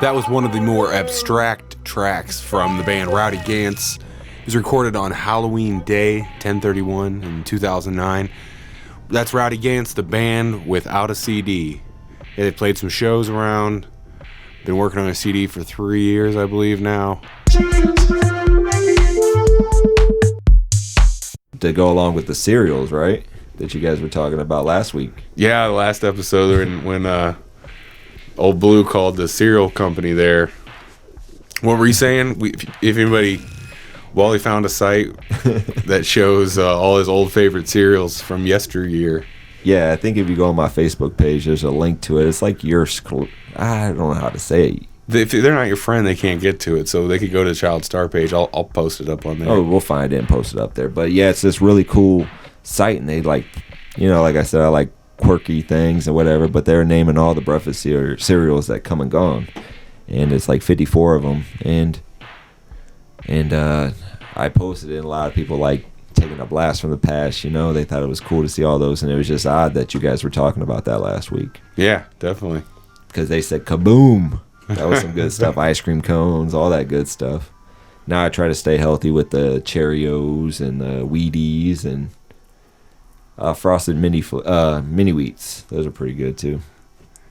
That was one of the more abstract tracks from the band Rowdy Gantz. It was recorded on Halloween Day, 10/31 in 2009. That's Rowdy Gantz, the band without a CD. They played some shows around. Been working on a CD for 3 years, I believe now. To go along with the cereals, right? That you guys were talking about last week. Yeah, the last episode when Old Blue called the cereal company there. What were you saying? If anybody, Wally found a site that shows all his old favorite cereals from yesteryear. Yeah, I think if you go on my Facebook page, there's a link to it. It's like I don't know how to say it. If they're not your friend, they can't get to it, so they could go to the Child Star page. I'll post it up on there. Oh, we'll find it and post it up there. But yeah, it's this really cool site, and they like I said, I like quirky things and whatever, but they're naming all the breakfast cereals that come and gone, and it's like 54 of them, and I posted it, and a lot of people like taking a blast from the past. They thought it was cool to see all those, and it was just odd that you guys were talking about that last week. Yeah, definitely, because they said kaboom. That was some good stuff. Ice cream cones, all that good stuff. Now I try to stay healthy with the Cheerios and the Wheaties and frosted mini wheats. Those are pretty good too.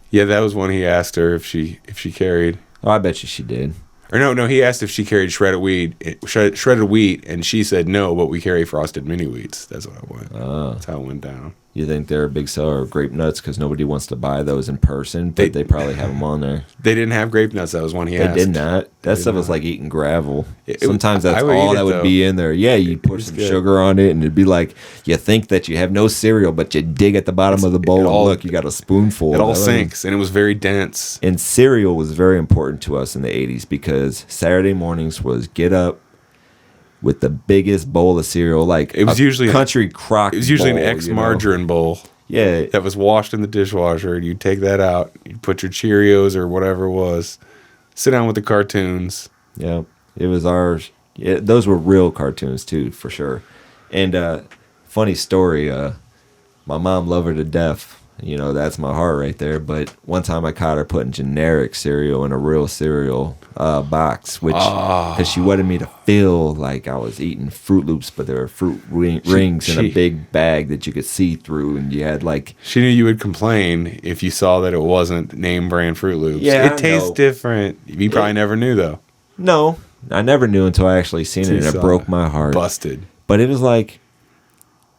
Yeah, that was one he asked her if she carried. Oh, I bet you she did. Or no, he asked if she carried shredded wheat, and she said no, but we carry frosted mini wheats. That's what I went. That's how it went down. You think they're a big seller of grape nuts because nobody wants to buy those in person, but they probably have them on there. They didn't have grape nuts. That was one he They asked. did not. That stuff was like eating gravel. It- Sometimes that's I would all eat that it, would though. be in there. Yeah, you put some sugar on it, and it'd be like you think that you have no cereal, but you dig at the bottom of the bowl, and look, you got a spoonful. It all of sinks, and it was very dense. And cereal was very important to us in the 80s because Saturday mornings was get up with the biggest bowl of cereal, like It was usually country crock. It was usually bowl, an X margarine bowl. Yeah, that was washed in the dishwasher, and you take that out, you put your Cheerios or whatever it was, sit down with the cartoons. Yeah, it was ours. Yeah, those were real cartoons too, for sure. And funny story, my mom loved her to death. You know, that's my heart right there. But one time I caught her putting generic cereal in a real cereal box, which because she wanted me to feel like I was eating Fruit Loops, but there were fruit rings in a big bag that you could see through, and you had like. She knew you would complain if you saw that it wasn't name brand Fruit Loops. Yeah, it tastes different. You probably never knew though. No, I never knew until I actually seen it, and it broke my heart. Busted. But it was like,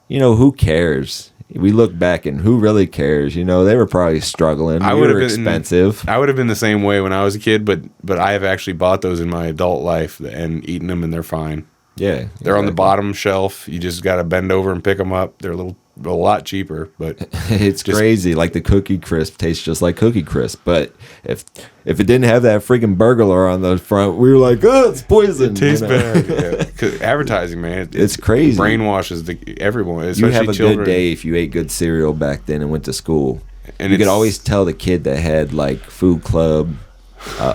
you know, who cares? We look back and who really cares? You know, they were probably struggling. I We would have were been expensive. I would have been the same way when I was a kid, but I have actually bought those in my adult life and eaten them, and they're fine. Yeah, they're on the bottom shelf. You just got to bend over and pick them up. They're a lot cheaper, but It's crazy. Like the Cookie Crisp tastes just like Cookie Crisp, but if it didn't have that freaking burglar on the front, we were like, oh, it's poison. It tastes you know? bad. Yeah. 'Cause advertising, man, It's crazy. Brainwashes everyone, especially You have a children. good day if you ate good cereal back then and went to school. And you could it's- always tell the kid that had like Food Club,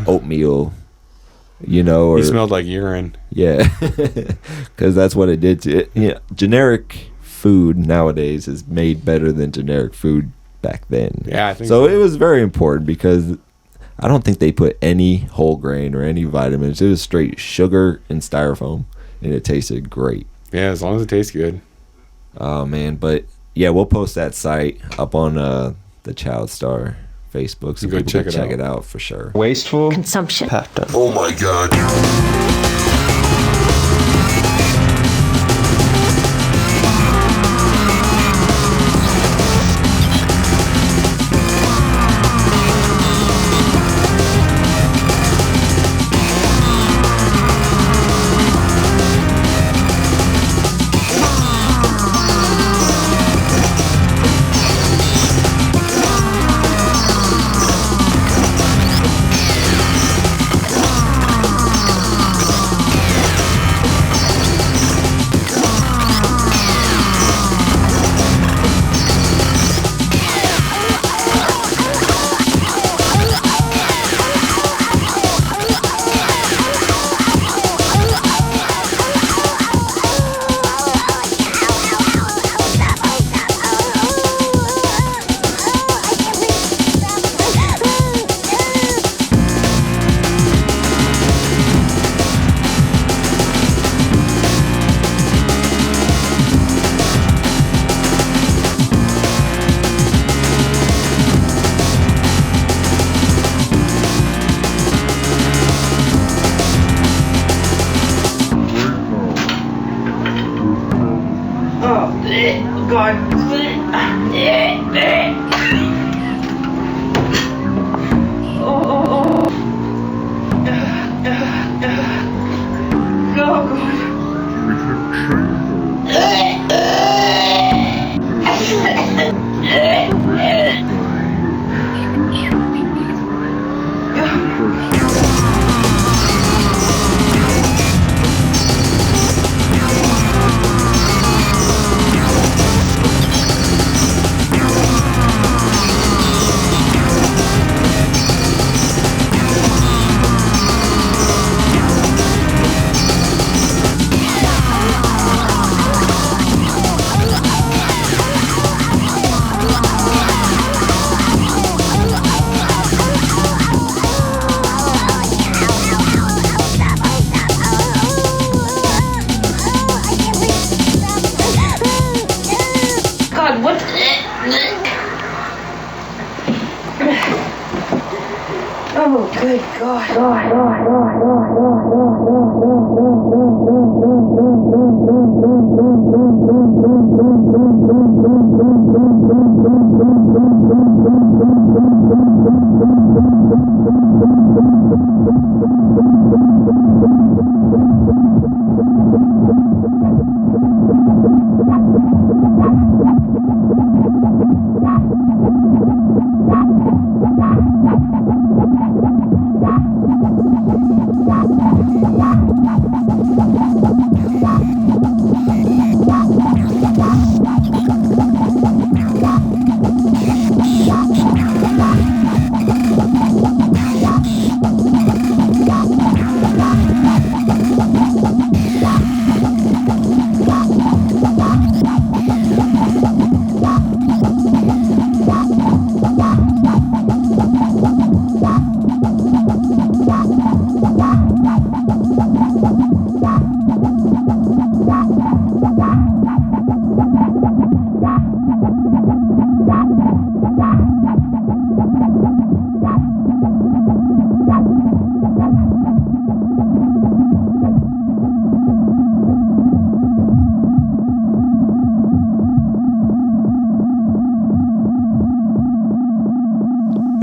oatmeal, you know, or He smelled like urine. yeah, because that's what it did to it. Yeah, generic food nowadays is made better than generic food back then. Yeah, I think so. so. It was very important because I don't think they put any whole grain or any vitamins. It was straight sugar and styrofoam, and it tasted great. Yeah, as long as it tastes good. Oh man, but yeah, we'll post that site up on the Child Star Facebook, so Go people check can it check out. it out for sure. Wasteful Consumption. pattern. Oh my god. God, what? Oh, good God.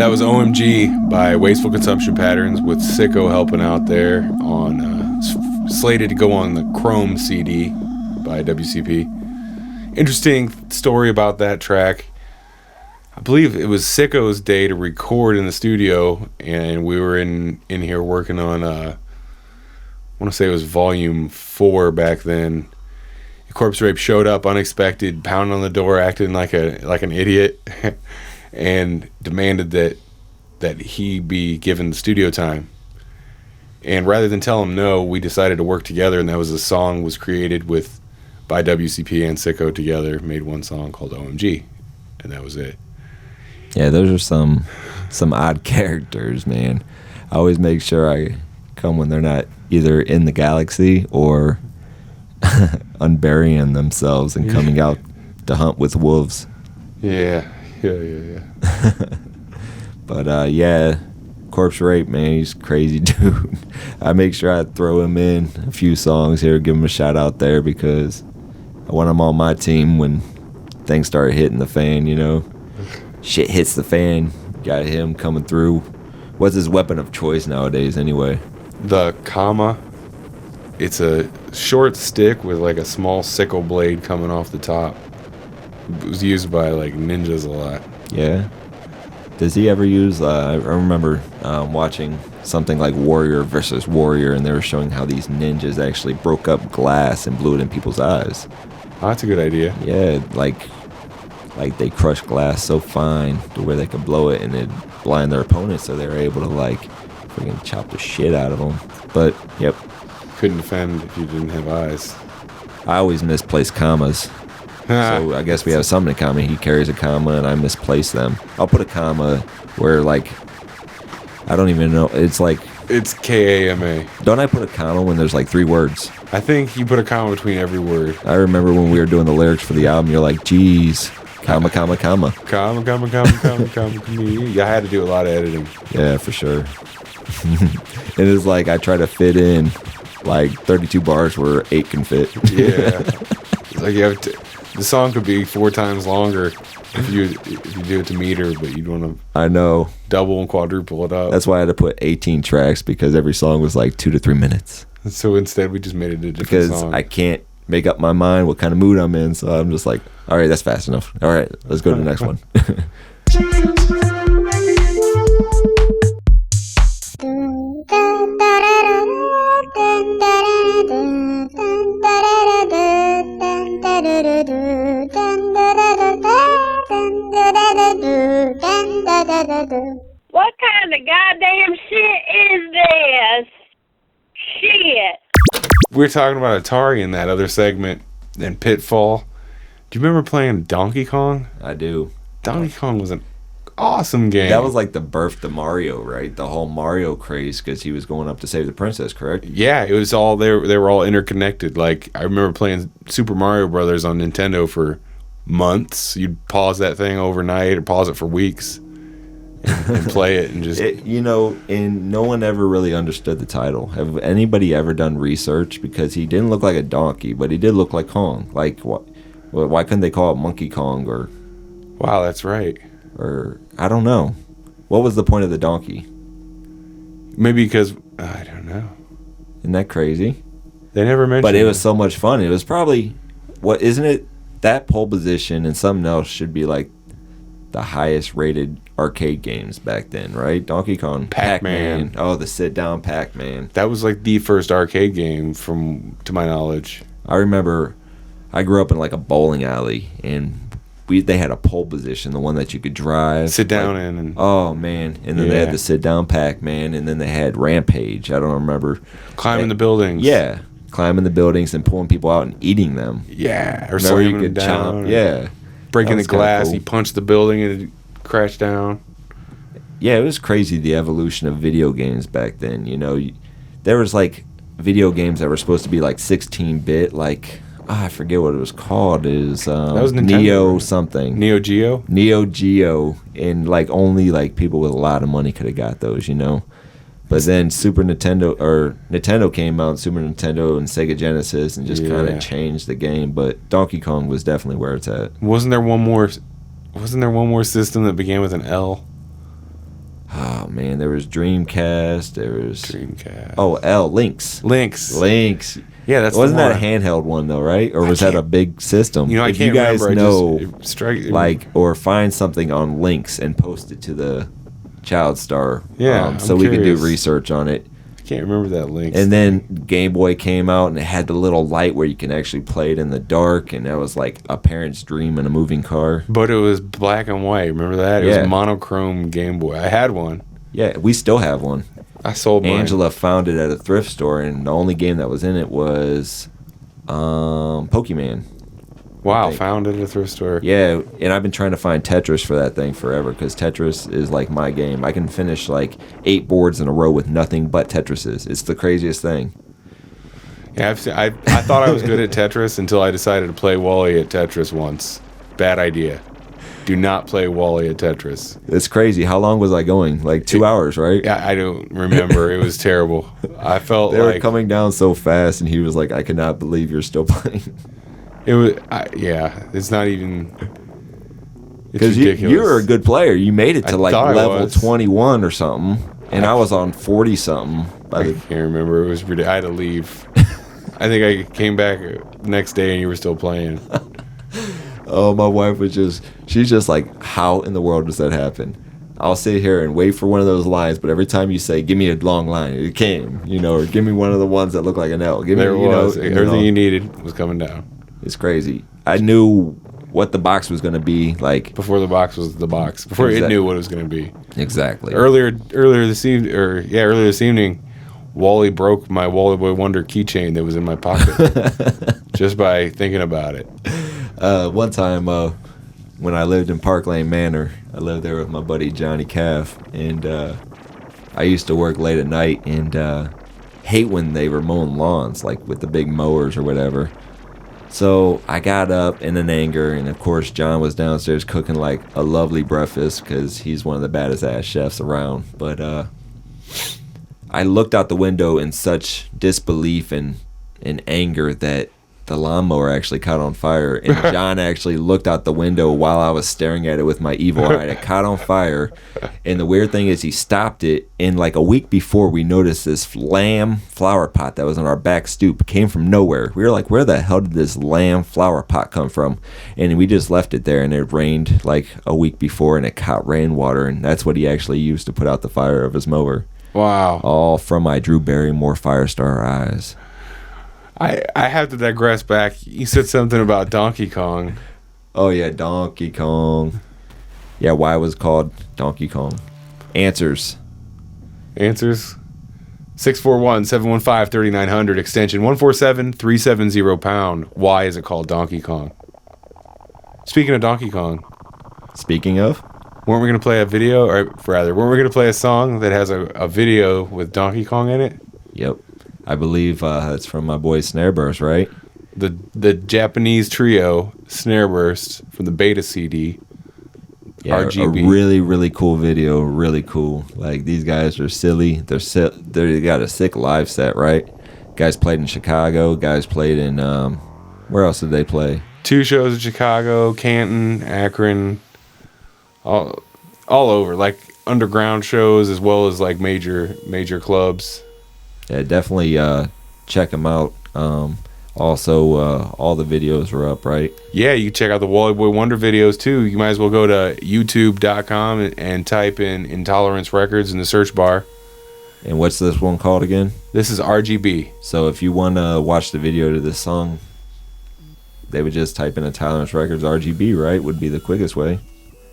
That was OMG by Wasteful Consumption Patterns with Sicko helping out there on slated to go on the Chrome CD by WCP. Interesting story about that track. I believe it was Sicko's day to record in the studio, and we were in here working on I want to say it was volume 4 back then. Corpse Rape showed up unexpected, pounding on the door, acting like an idiot, and demanded that he be given the studio time. And rather than tell him no, we decided to work together, and that was a song was created by WCP and Sicko together, made one song called OMG, and that was it. Yeah, those are some odd characters, man. I always make sure I come when they're not either in the galaxy or unburying themselves and coming out to hunt with wolves. Yeah. But yeah, Corpse Rape, man, he's a crazy dude. I make sure I throw him in a few songs here, give him a shout out there, because I want him on my team when things start hitting the fan, you know. Shit hits the fan, got him coming through. What's his weapon of choice nowadays anyway? The Kama. It's a short stick with like a small sickle blade coming off the top. It was used by like ninjas a lot. Yeah. Does he ever use, I remember watching something like Warrior versus Warrior, and they were showing how these ninjas actually broke up glass and blew it in people's eyes. Oh, that's a good idea. Yeah, like they crushed glass so fine to where they could blow it and it'd blind their opponents, so they were able to like freaking chop the shit out of them. But, yep. Couldn't defend if you didn't have eyes. I always misplace commas. So I guess we have something in common. He carries a comma and I misplace them. I'll put a comma where like, I don't even know. It's like... It's K-A-M-A. Don't I put a comma when there's like 3 words? I think you put a comma between every word. I remember when we were doing the lyrics for the album, you're like, geez, comma, comma, comma. Comma, comma, comma, comma, comma, comma. Yeah, I had to do a lot of editing. Yeah, for sure. It is like I try to fit in like 32 bars where 8 can fit. Yeah. It's like you have to... The song could be 4 times longer if you do it to meter, but you'd want to... I know. Double and quadruple it up. That's why I had to put 18 tracks, because every song was like 2 to 3 minutes. So instead, we just made it a different because song. I can't make up my mind what kind of mood I'm in, so I'm just like, all right, that's fast enough. All right, let's go to the next one. What kind of goddamn shit is this? Shit. We were talking about Atari in that other segment and Pitfall. Do you remember playing Donkey Kong? I do. Donkey Kong was an awesome game. That was like the birth of Mario, right? The whole Mario craze, because he was going up to save the princess, correct? Yeah, it was all they were all interconnected. Like, I remember playing Super Mario Brothers on Nintendo for months. You'd pause that thing overnight or pause it for weeks and play it and just... and no one ever really understood the title. Have anybody ever done research? Because he didn't look like a donkey, but he did look like Kong. Like, why couldn't they call it Monkey Kong or... Wow, that's right. Or, I don't know. What was the point of the donkey? Maybe because... I don't know. Isn't that crazy? They never mentioned But it was so much fun. It was probably... Isn't it... That pole position and something else should be like the highest rated arcade games back then, right? Donkey Kong, Pac-Man. Oh, the sit-down Pac-Man. That was like the first arcade game to my knowledge. I remember I grew up in like a bowling alley, and they had a pole position, the one that you could drive. Sit down in. And, oh, man. And then they had the sit-down Pac-Man, and then they had Rampage. I don't remember. Climbing the buildings. Yeah. Climbing the buildings and pulling people out and eating them. Yeah. Or slamming them down. Yeah. Breaking the glass. Cool. You punch the building and it crashed down. Yeah, it was crazy, the evolution of video games back then. There was like video games that were supposed to be like 16-bit, like... I forget what it was called. It was, that was Nintendo, Neo something. Neo Geo? Neo Geo. And like only like people with a lot of money could have got those, But then Nintendo came out, Super Nintendo and Sega Genesis, and just kind of changed the game. But Donkey Kong was definitely where it's at. Wasn't there one more system that began with an L? oh man, there was Dreamcast. There was Dreamcast. Oh, Lynx. Yeah, that's wasn't the that a one. handheld one though, right? Or was that a big system? You know, I if can't you guys remember. know, like, or find something on Lynx and post it to the Child Star. Yeah, so I'm we can do curious. research on it. I can't remember that link. And then Game Boy came out and it had the little light where you can actually play it in the dark, and that was like a parent's dream in a moving car. But it was black and white. Remember that? It Yeah. was monochrome Game Boy. I had one. Yeah, we still have one. I sold mine. Angela found it at a thrift store, and the only game that was in it was Pokemon. Wow, found it at a thrift store. Yeah, and I've been trying to find Tetris for that thing forever, because Tetris is like my game. I can finish like 8 boards in a row with nothing but Tetrises. It's the craziest thing. Yeah, I thought I was good at Tetris until I decided to play Wally at Tetris once. Bad idea. Do not play Wally at Tetris. It's crazy. How long was I going? Like 2 hours, right? Yeah, I don't remember. It was terrible. I felt They like were coming down so fast, and he was like, I cannot believe you're still playing. it was. Yeah, it's not even. It's Because ridiculous. you're a good player. You made it to I like thought I level was. 21 or something, and I was on 40 something. I can't remember. It was ridiculous. I had to leave. I think I came back the next day and you were still playing. Oh, my wife was she's just like, how in the world does that happen? I'll sit here and wait for one of those lines, but every time you say, give me a long line, it came, or give me one of the ones that look like an L. Give There me, was. Everything you needed was coming down. It's crazy. I knew what the box was going to be like. Before the box was the box. Before it knew what it was going to be. Exactly. Earlier this evening, Wally broke my Wally Boy Wonder keychain that was in my pocket just by thinking about it. One time when I lived in Park Lane Manor, I lived there with my buddy Johnny Calf, and I used to work late at night and hate when they were mowing lawns, like with the big mowers or whatever. So I got up in an anger, and of course John was downstairs cooking like a lovely breakfast because he's one of the baddest ass chefs around. But I looked out the window in such disbelief and anger that the lawnmower actually caught on fire, and John actually looked out the window while I was staring at it with my evil eye. It caught on fire, and the weird thing is he stopped it, and like a week before we noticed this lamb flower pot that was on our back stoop came from nowhere. We were like, where the hell did this lamb flower pot come from? And we just left it there, and it rained like a week before, and it caught rainwater, and that's what he actually used to put out the fire of his mower. Wow. All from my Drew Barrymore Firestar eyes. I have to digress back. You said something about Donkey Kong. Oh, yeah, Donkey Kong. Yeah, why was it called Donkey Kong? Answers. 641-715-3900, extension 147-370 #. Why is it called Donkey Kong? Speaking of Donkey Kong. Speaking of? Weren't we going to play a video? Or rather, weren't we going to play a song that has a video with Donkey Kong in it? Yep. I believe that's from my boy Snareburst, right? The Japanese trio Snareburst from the Beta CD. Yeah, RGB. a really, really cool video. Really cool. Like, these guys are silly. They got a sick live set, right? Guys played in Chicago. Guys played in, where else did they play? 2 shows in Chicago, Canton, Akron, all over. Like, underground shows as well as, like, major clubs. Yeah, definitely check them out. Also, all the videos are up, right? Yeah, you can check out the Wally Boy Wonder videos too. You might as well go to youtube.com and type in Intolerance Records in the search bar. And what's this one called again? This is RGB. So if you want to watch the video to this song, they would just type in Intolerance Records RGB, right? Would be the quickest way.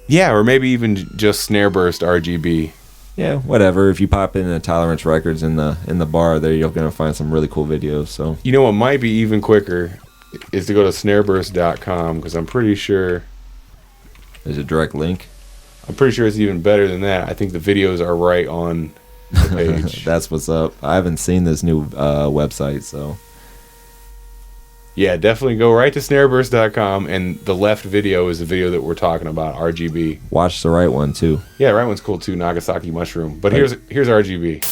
Yeah, or maybe even just Snareburst RGB. Yeah, whatever. If you pop in Intolerance Records in the bar there, you're gonna find some really cool videos. So you know what might be even quicker is to go to snareburst.com, because I'm pretty sure there's a direct link. I'm pretty sure it's even better than that. I think the videos are right on the page. That's what's up. I haven't seen this new website, so yeah, definitely go right to snareburst.com, and the left video is the video that we're talking about, RGB. Watch the right one too. Yeah, right one's cool too, Nagasaki Mushroom. But here's RGB.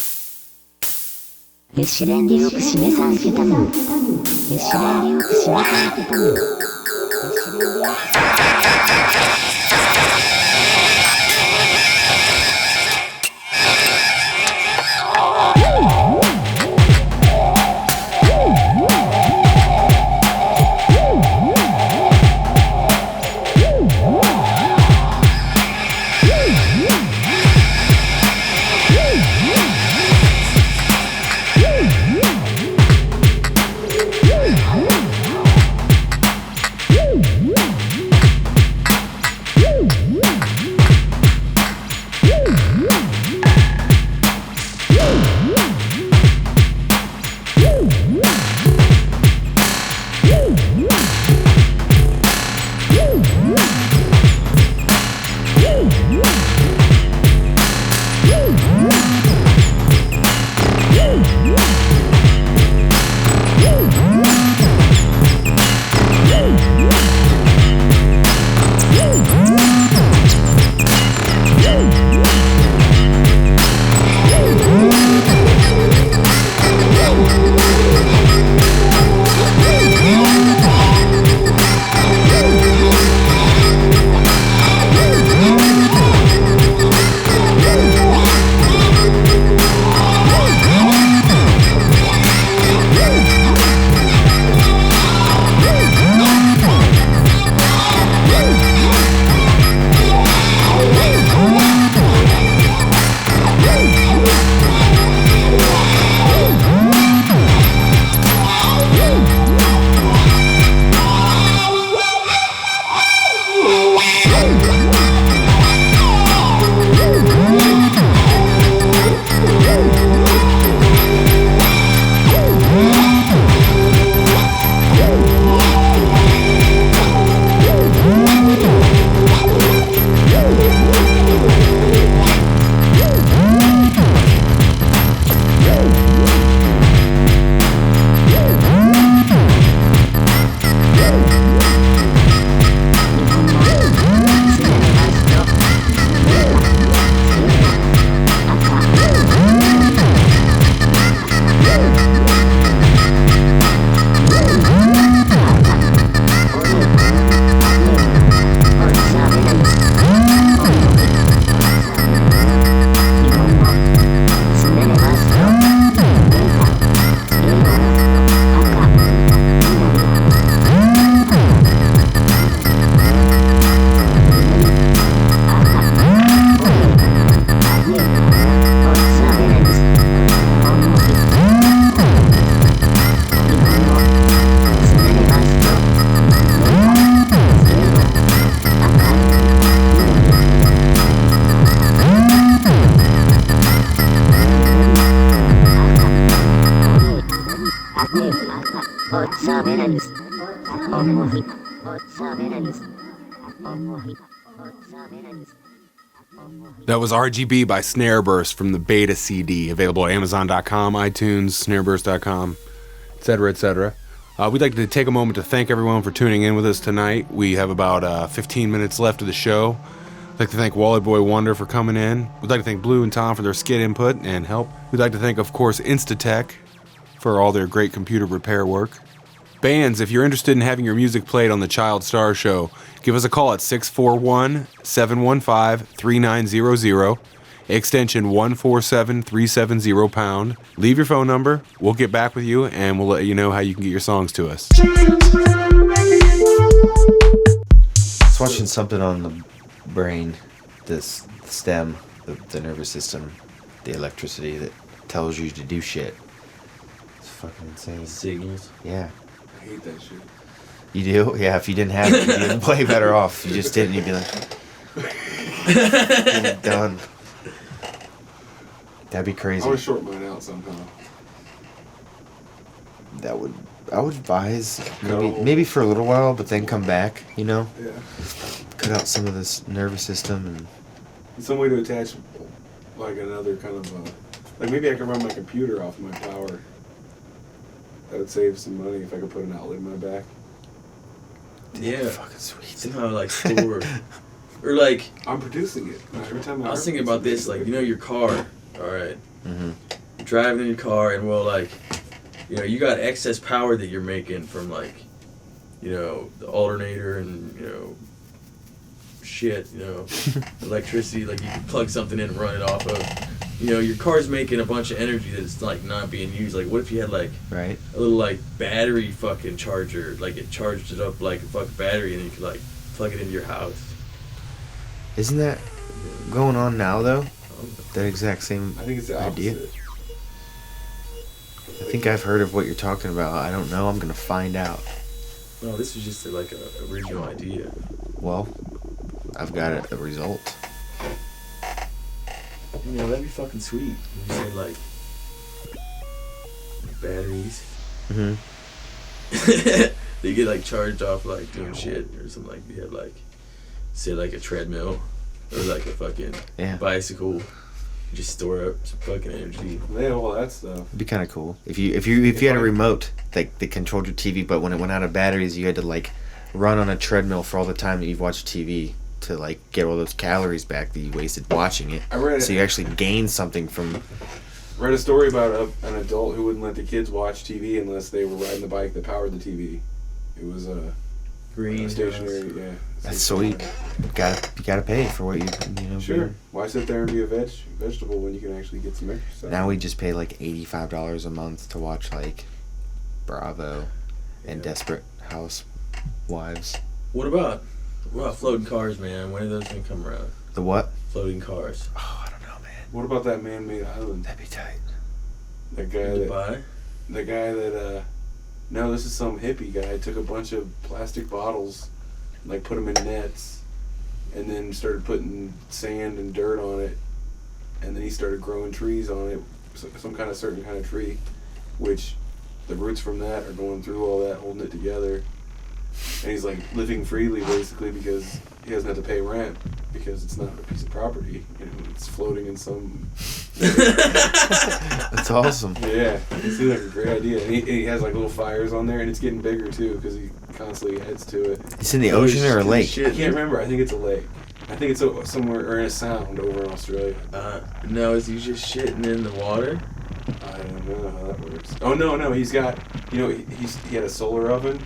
That was RGB by Snareburst from the Beta CD, available at Amazon.com, iTunes, Snareburst.com, etc., etc. We'd like to take a moment to thank everyone for tuning in with us tonight. We have about 15 minutes left of the show. We'd like to thank Wally Boy Wonder for coming in. We'd like to thank Blue and Tom for their skit input and help. We'd like to thank, of course, Instatech for all their great computer repair work. Bands, if you're interested in having your music played on the Child Star Show, give us a call at 641-715-3900, extension 147370 #. Leave your phone number. We'll get back with you, and we'll let you know how you can get your songs to us. I was watching something on the brain, the stem, the nervous system, the electricity that tells you to do shit. It's fucking insane. Signals. Yeah. I hate that shit. You do? Yeah, if you didn't have it, you'd be way better off. If you just didn't, you'd be like, done. That'd be crazy. I would short mine out somehow. I would advise maybe for a little while, but then come back, you know? Yeah. Cut out some of this nervous system and... Some way to attach, like, another kind of, like, maybe I could run my computer off my power. That would save some money if I could put an outlet in my back. Yeah. Fucking sweet. Somehow, like, store. Or, like... I'm producing it. Every time I was thinking about this, like, you know, your car, alright? Mm-hmm. You're driving in your car, and, well, like, you know, you got excess power that you're making from, like, you know, the alternator and, you know, shit, you know, electricity, like, you can plug something in and run it off of. You know, your car's making a bunch of energy that's, like, not being used. Like, what if you had, like, right, a little, like, battery fucking charger, like, it charged it up like a fucking battery, and you could, like, plug it into your house. Isn't that going on now, though? That exact same I think it's the idea. opposite. I think I've heard of what you're talking about. I don't know. I'm gonna find out. No, this was just like a original idea. Well, I've got a result. You know, that'd be fucking sweet. You said like batteries. Mm-hmm. They get like charged off like doing shit or something. Like you have like, say like a treadmill or like a fucking bicycle. Just store up some fucking energy. Yeah, all that stuff. It'd be kind of cool if you had a remote that controlled your TV, but when it went out of batteries, you had to like run on a treadmill for all the time that you've watched TV to like get all those calories back that you wasted watching it. I read so you actually gain something from. Read a story about an adult who wouldn't let the kids watch TV unless they were riding the bike that powered the TV. It was a green stationary. Yeah. That's sweet. You gotta pay for what you know. Sure. Why sit there and be a vegetable when you can actually get some exercise? Now we just pay like $85 a month to watch like Bravo and Desperate Housewives. What about floating cars, man? When are those gonna come around? The what? Floating cars. Oh, I don't know, man. What about that man-made island? That'd be tight. That guy Dubai? The guy that no, this is some hippie guy. Took a bunch of plastic bottles, like put them in nets, and then started putting sand and dirt on it, and then he started growing trees on it, some kind of certain kind of tree, which the roots from that are going through all that, holding it together. And he's like living freely basically because he doesn't have to pay rent because it's not a piece of property. You know, it's floating in some. That's awesome. Yeah, it seems like a great idea. And he has like little fires on there, and it's getting bigger too because he constantly adds to it. It's in the ocean or a lake? I can't remember. I think it's a lake. I think it's somewhere or in a sound over in Australia. No, is he just shitting in the water? I don't know how that works. Oh no, he's got he had a solar oven,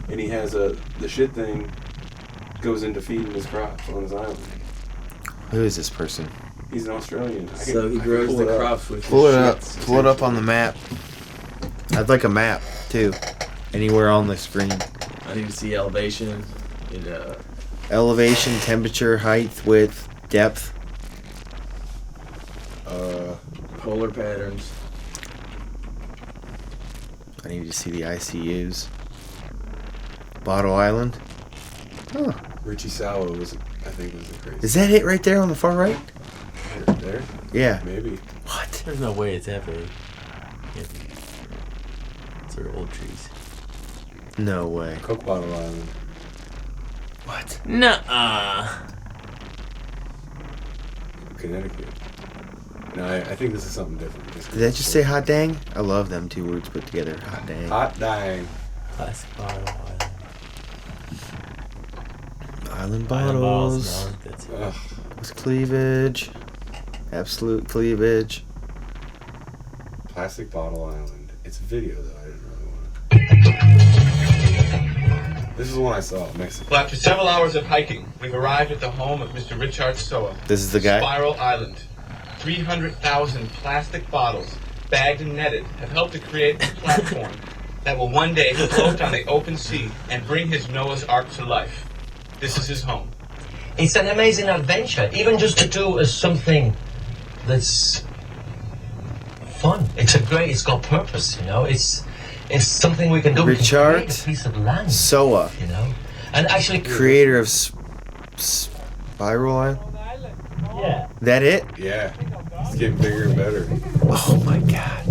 and he has the shit thing goes into feeding his crops on his island. Who is this person? He's an Australian. So he grows the crops with Pull his it up. shits. Pull it up on the map. I'd like a map too. Anywhere on the screen. I need to see elevation and Elevation, temperature, height, width, depth. polar patterns. I need to see the ICUs. Bottle Island. Huh. Richie Salo was the crazy. Is that it right there on the far right? Right there? Yeah. Maybe. What? There's no way it's that big. Those are old trees. No way. Coke Bottle Island. What? Nuh-uh. Connecticut. No, I think this is something different. Did that just say hot dang? I love them two words put together. Hot dang. Hot dang. Classic bottle. Island bottles. Ugh. It's cleavage. Absolute cleavage. Plastic Bottle Island. It's a video though. I didn't really want to. This is the one I saw. Mexico. Well, after several hours of hiking, we've arrived at the home of Mr. Richard Soa. This is the guy? Spiral Island. 300,000 plastic bottles, bagged and netted, have helped to create a platform that will one day float on the open sea and bring his Noah's Ark to life. This is his home. It's an amazing adventure, even just to do something that's fun. It's got purpose, you know. It's something we can do. Richard we can create a piece of land, Soa, you know, and actually creator of Spiral Island. Yeah. That it? Yeah. It's getting bigger and better. Oh my god.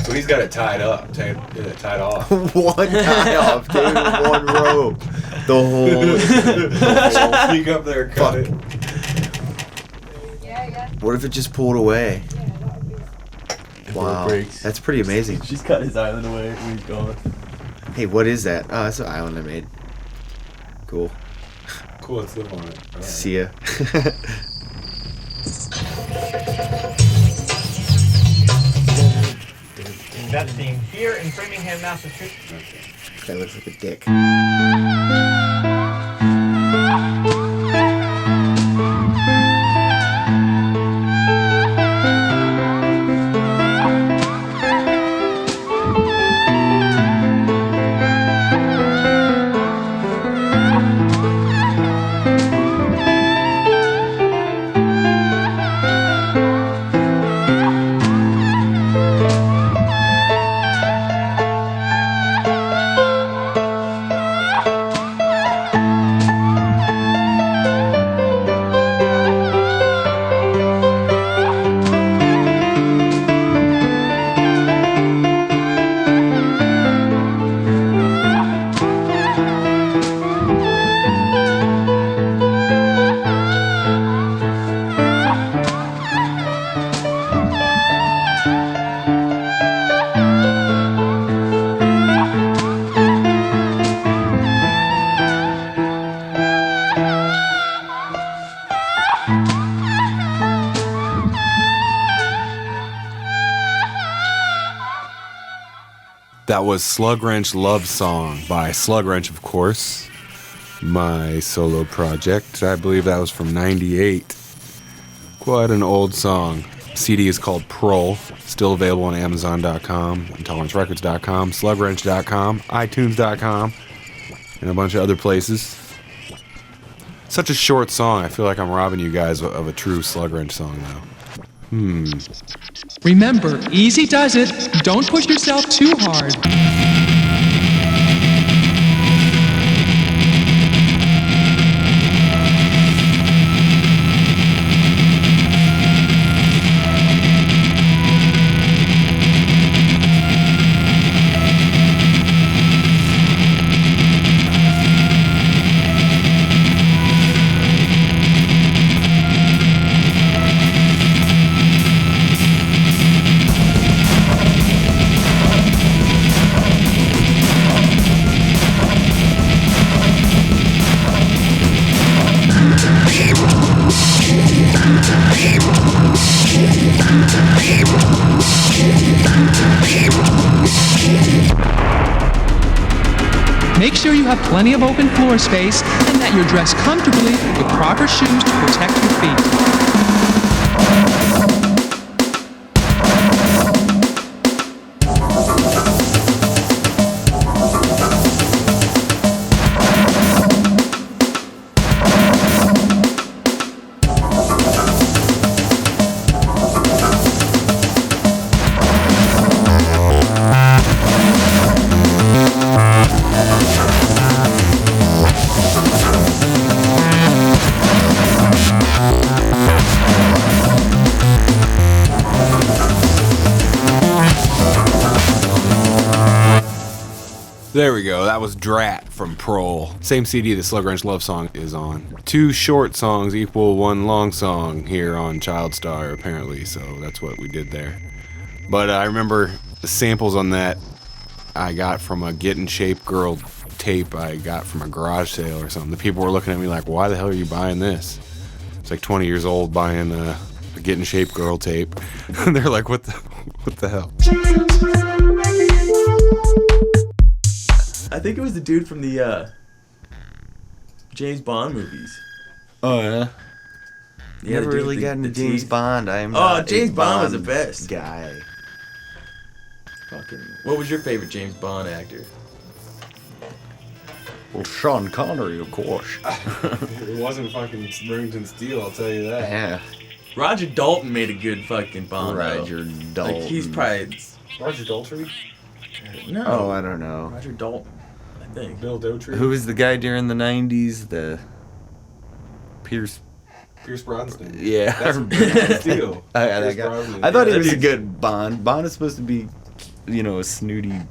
So he's got it tied up, tied off. One tie off, dude. One rope. The whole. Sneak up there, cut it. What if it just pulled away? Wow, that's pretty amazing. She's cut his island away and he's gone. Hey, what is that? Oh, that's an island I made. Cool. Cool, let's live on it. All right. See ya. That theme here in Framingham, Massachusetts. That looks like a dick. That was Slug Wrench Love Song by Slug Wrench, of course. My solo project. I believe that was from '98. Quite an old song. CD is called Prol. Still available on Amazon.com, IntoleranceRecords.com, SlugWrench.com, iTunes.com, and a bunch of other places. Such a short song. I feel like I'm robbing you guys of a true Slug Wrench song, though. Remember, easy does it. Don't push yourself too hard. Make sure you have plenty of open floor space and that you're dressed comfortably with proper shoes to protect your feet. There we go. That was Drat from Prole. Same CD the Slug Wrench Love Song is on. 2 short songs equal 1 long song here on Child Star, apparently. So that's what we did there. But I remember the samples on that I got from a Get in Shape Girl tape I got from a garage sale or something. The people were looking at me like, why the hell are you buying this? It's like 20 years old buying a Get in Shape Girl tape. And they're like, what the hell? I think it was the dude from the James Bond movies. Oh yeah. Yeah, Never really got into James teeth. Bond. I'm James Bond was the best guy. Fucking. What was your favorite James Bond actor? Well, Sean Connery, of course. It wasn't fucking Remington Steele, I'll tell you that. Yeah. Roger Dalton made a good fucking Bond. Roger Dalton. Like he's probably. Roger Daltrey? No. Oh, I don't know. Roger Dalton. I think. Bill Dotrey? Who was the guy during the 90s? The Pierce Brosnan. Yeah. That's Remington Steele. I thought he was a good Bond. Bond is supposed to be, a snooty, I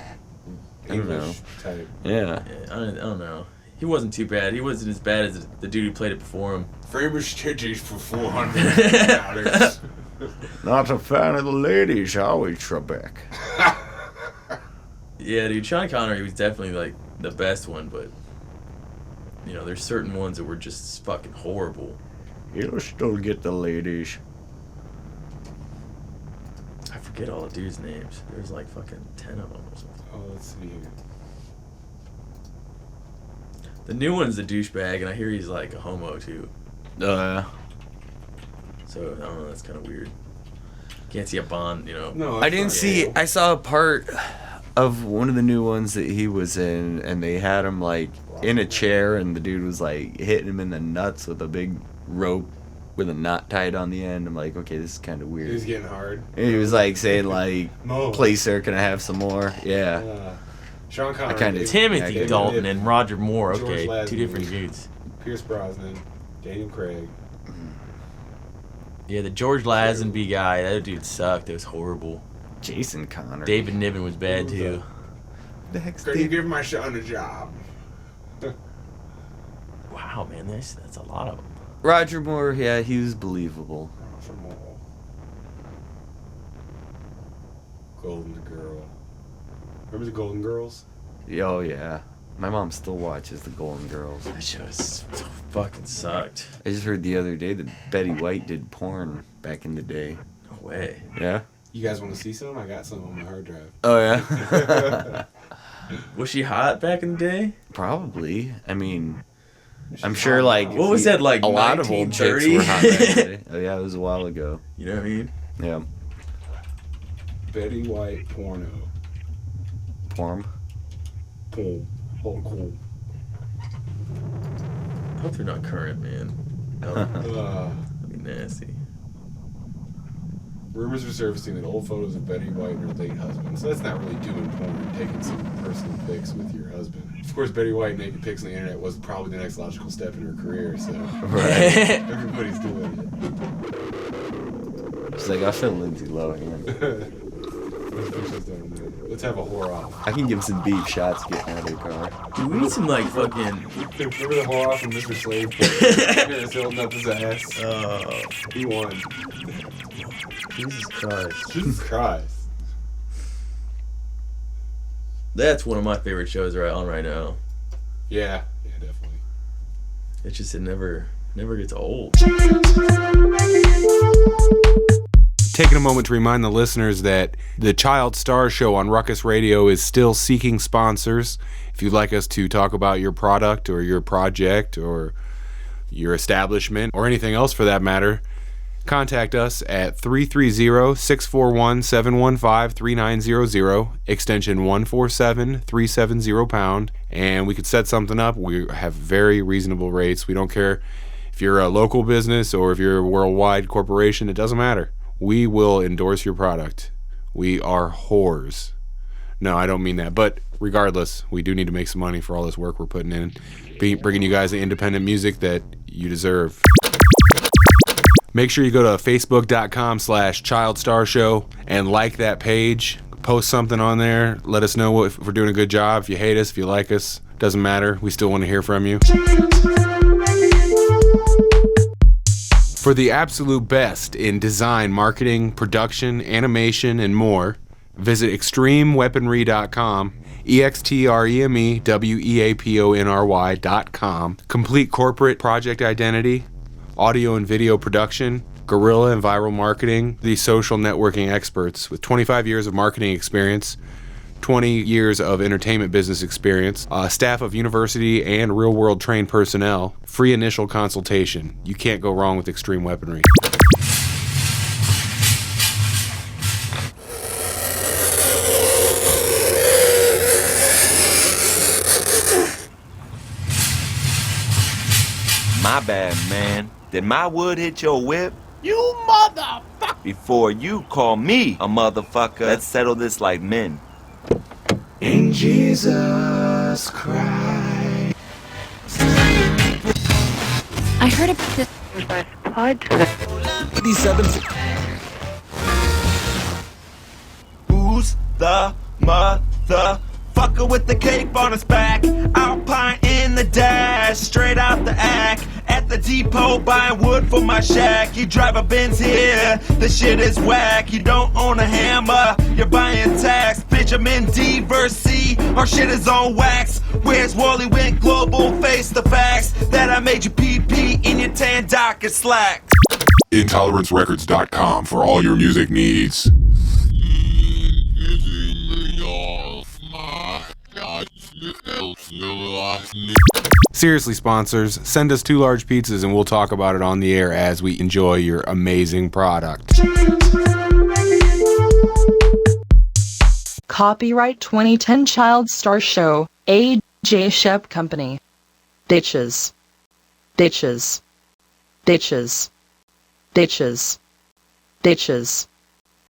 don't know. English type. Yeah. I don't know. He wasn't too bad. He wasn't as bad as the dude who played it before him. Famous titties for $400. Not a fan of the ladies, are we, Trebek? Yeah, dude, Sean Connery was definitely like the best one, but there's certain ones that were just fucking horrible. You'll still get the ladies. I forget all the dudes' names. There's like fucking 10 of them or something. Oh, let's see here. The new one's a douchebag, and I hear he's like a homo too. So I don't know. That's kind of weird. Can't see a Bond, No, I didn't see. I saw a part of one of the new ones that he was in, and they had him like in a chair, and the dude was like hitting him in the nuts with a big rope with a knot tied on the end. I'm like, okay, this is kind of weird. He was getting hard. And he was like saying like, Mo. "Please, sir, can I have some more?" Yeah. Sean Connery. kinda- Timothy Yeah, Dalton and Roger Moore. George Okay, Lazenby. two different dudes. Pierce Brosnan, Daniel Craig. Yeah, the George Lazenby guy. That dude sucked. It was horrible. Jason Connery. David Niven was bad too. Can you give my son a job? Wow, man, that's a lot of them. Roger Moore, yeah, he was believable. Golden Girl. Remember the Golden Girls? Oh yeah, my mom still watches the Golden Girls. That show fucking sucked. I just heard the other day that Betty White did porn back in the day. No way. Yeah. You guys want to see some? I got some on my hard drive. Oh yeah. Was she hot back in the day? Probably. I mean, I'm sure like What was that, like, a lot of old chicks 1930? were hot back in the day. Oh yeah, it was a while ago. You know what I mean? Yeah. Betty White porno. Porn. Boom. Oh, cool. I hope they're not current, man. That'd be nasty. Rumors are surfacing that old photos of Betty White and her late husband. So that's not really doing porn, taking some personal pics with your husband. Of course, Betty White naked pics on the internet was probably the next logical step in her career, so everybody's doing She's like, I feel Lindsay Lohan. it. Let's have a whore off. I can give some beef shots getting out of the car. Dude, we need some like fucking. Remember the whore off from Mr. Slade? Paris Hilton up his ass. He won. Jesus Christ. Jesus Christ. That's one of my favorite shows on right now. Yeah, definitely. It's just it never gets old. Taking a moment to remind the listeners that the Child Star Show on Ruckus Radio is still seeking sponsors. If you'd like us to talk about your product or your project or your establishment or anything else for that matter, contact us at 330-641-715-3900, extension 147-370 #, and we could set something up. We have very reasonable rates. We don't care if you're a local business or if you're a worldwide corporation. It doesn't matter. We will endorse your product. We are whores. No, I don't mean that. But regardless, we do need to make some money for all this work we're putting in, bringing you guys the independent music that you deserve. Make sure you go to facebook.com/ChildStarShow and like that page. Post something on there. Let us know if we're doing a good job. If you hate us, if you like us, doesn't matter. We still want to hear from you. For the absolute best in design, marketing, production, animation, and more, visit extremeweaponry.com, extremeweaponry.com. Complete corporate project identity, audio and video production, guerrilla and viral marketing, the social networking experts with 25 years of marketing experience, 20 years of entertainment business experience, staff of university and real-world trained personnel, free initial consultation. You can't go wrong with Extreme Weaponry. My bad, man. Did my wood hit your whip? You motherfucker! Before you call me a motherfucker, let's settle this like men. In Jesus Christ. I heard about this. 87. Who's the motherfucker with the cape on his back? Alpine in the dash, straight out the act. At the depot buying wood for my shack. You drive a Benz here, the shit is whack. You don't own a hammer, you're buying tax. Bitch, I'm in D verse C, our shit is on wax. Where's Wally went global, face the facts that I made you PP in your tan docket slack. IntoleranceRecords.com for all your music needs. Seriously, sponsors, send us 2 large pizzas and we'll talk about it on the air as we enjoy your amazing product. Copyright 2010 Child Star Show, A.J. Shep Company. Bitches. Bitches. Bitches. Bitches. Bitches.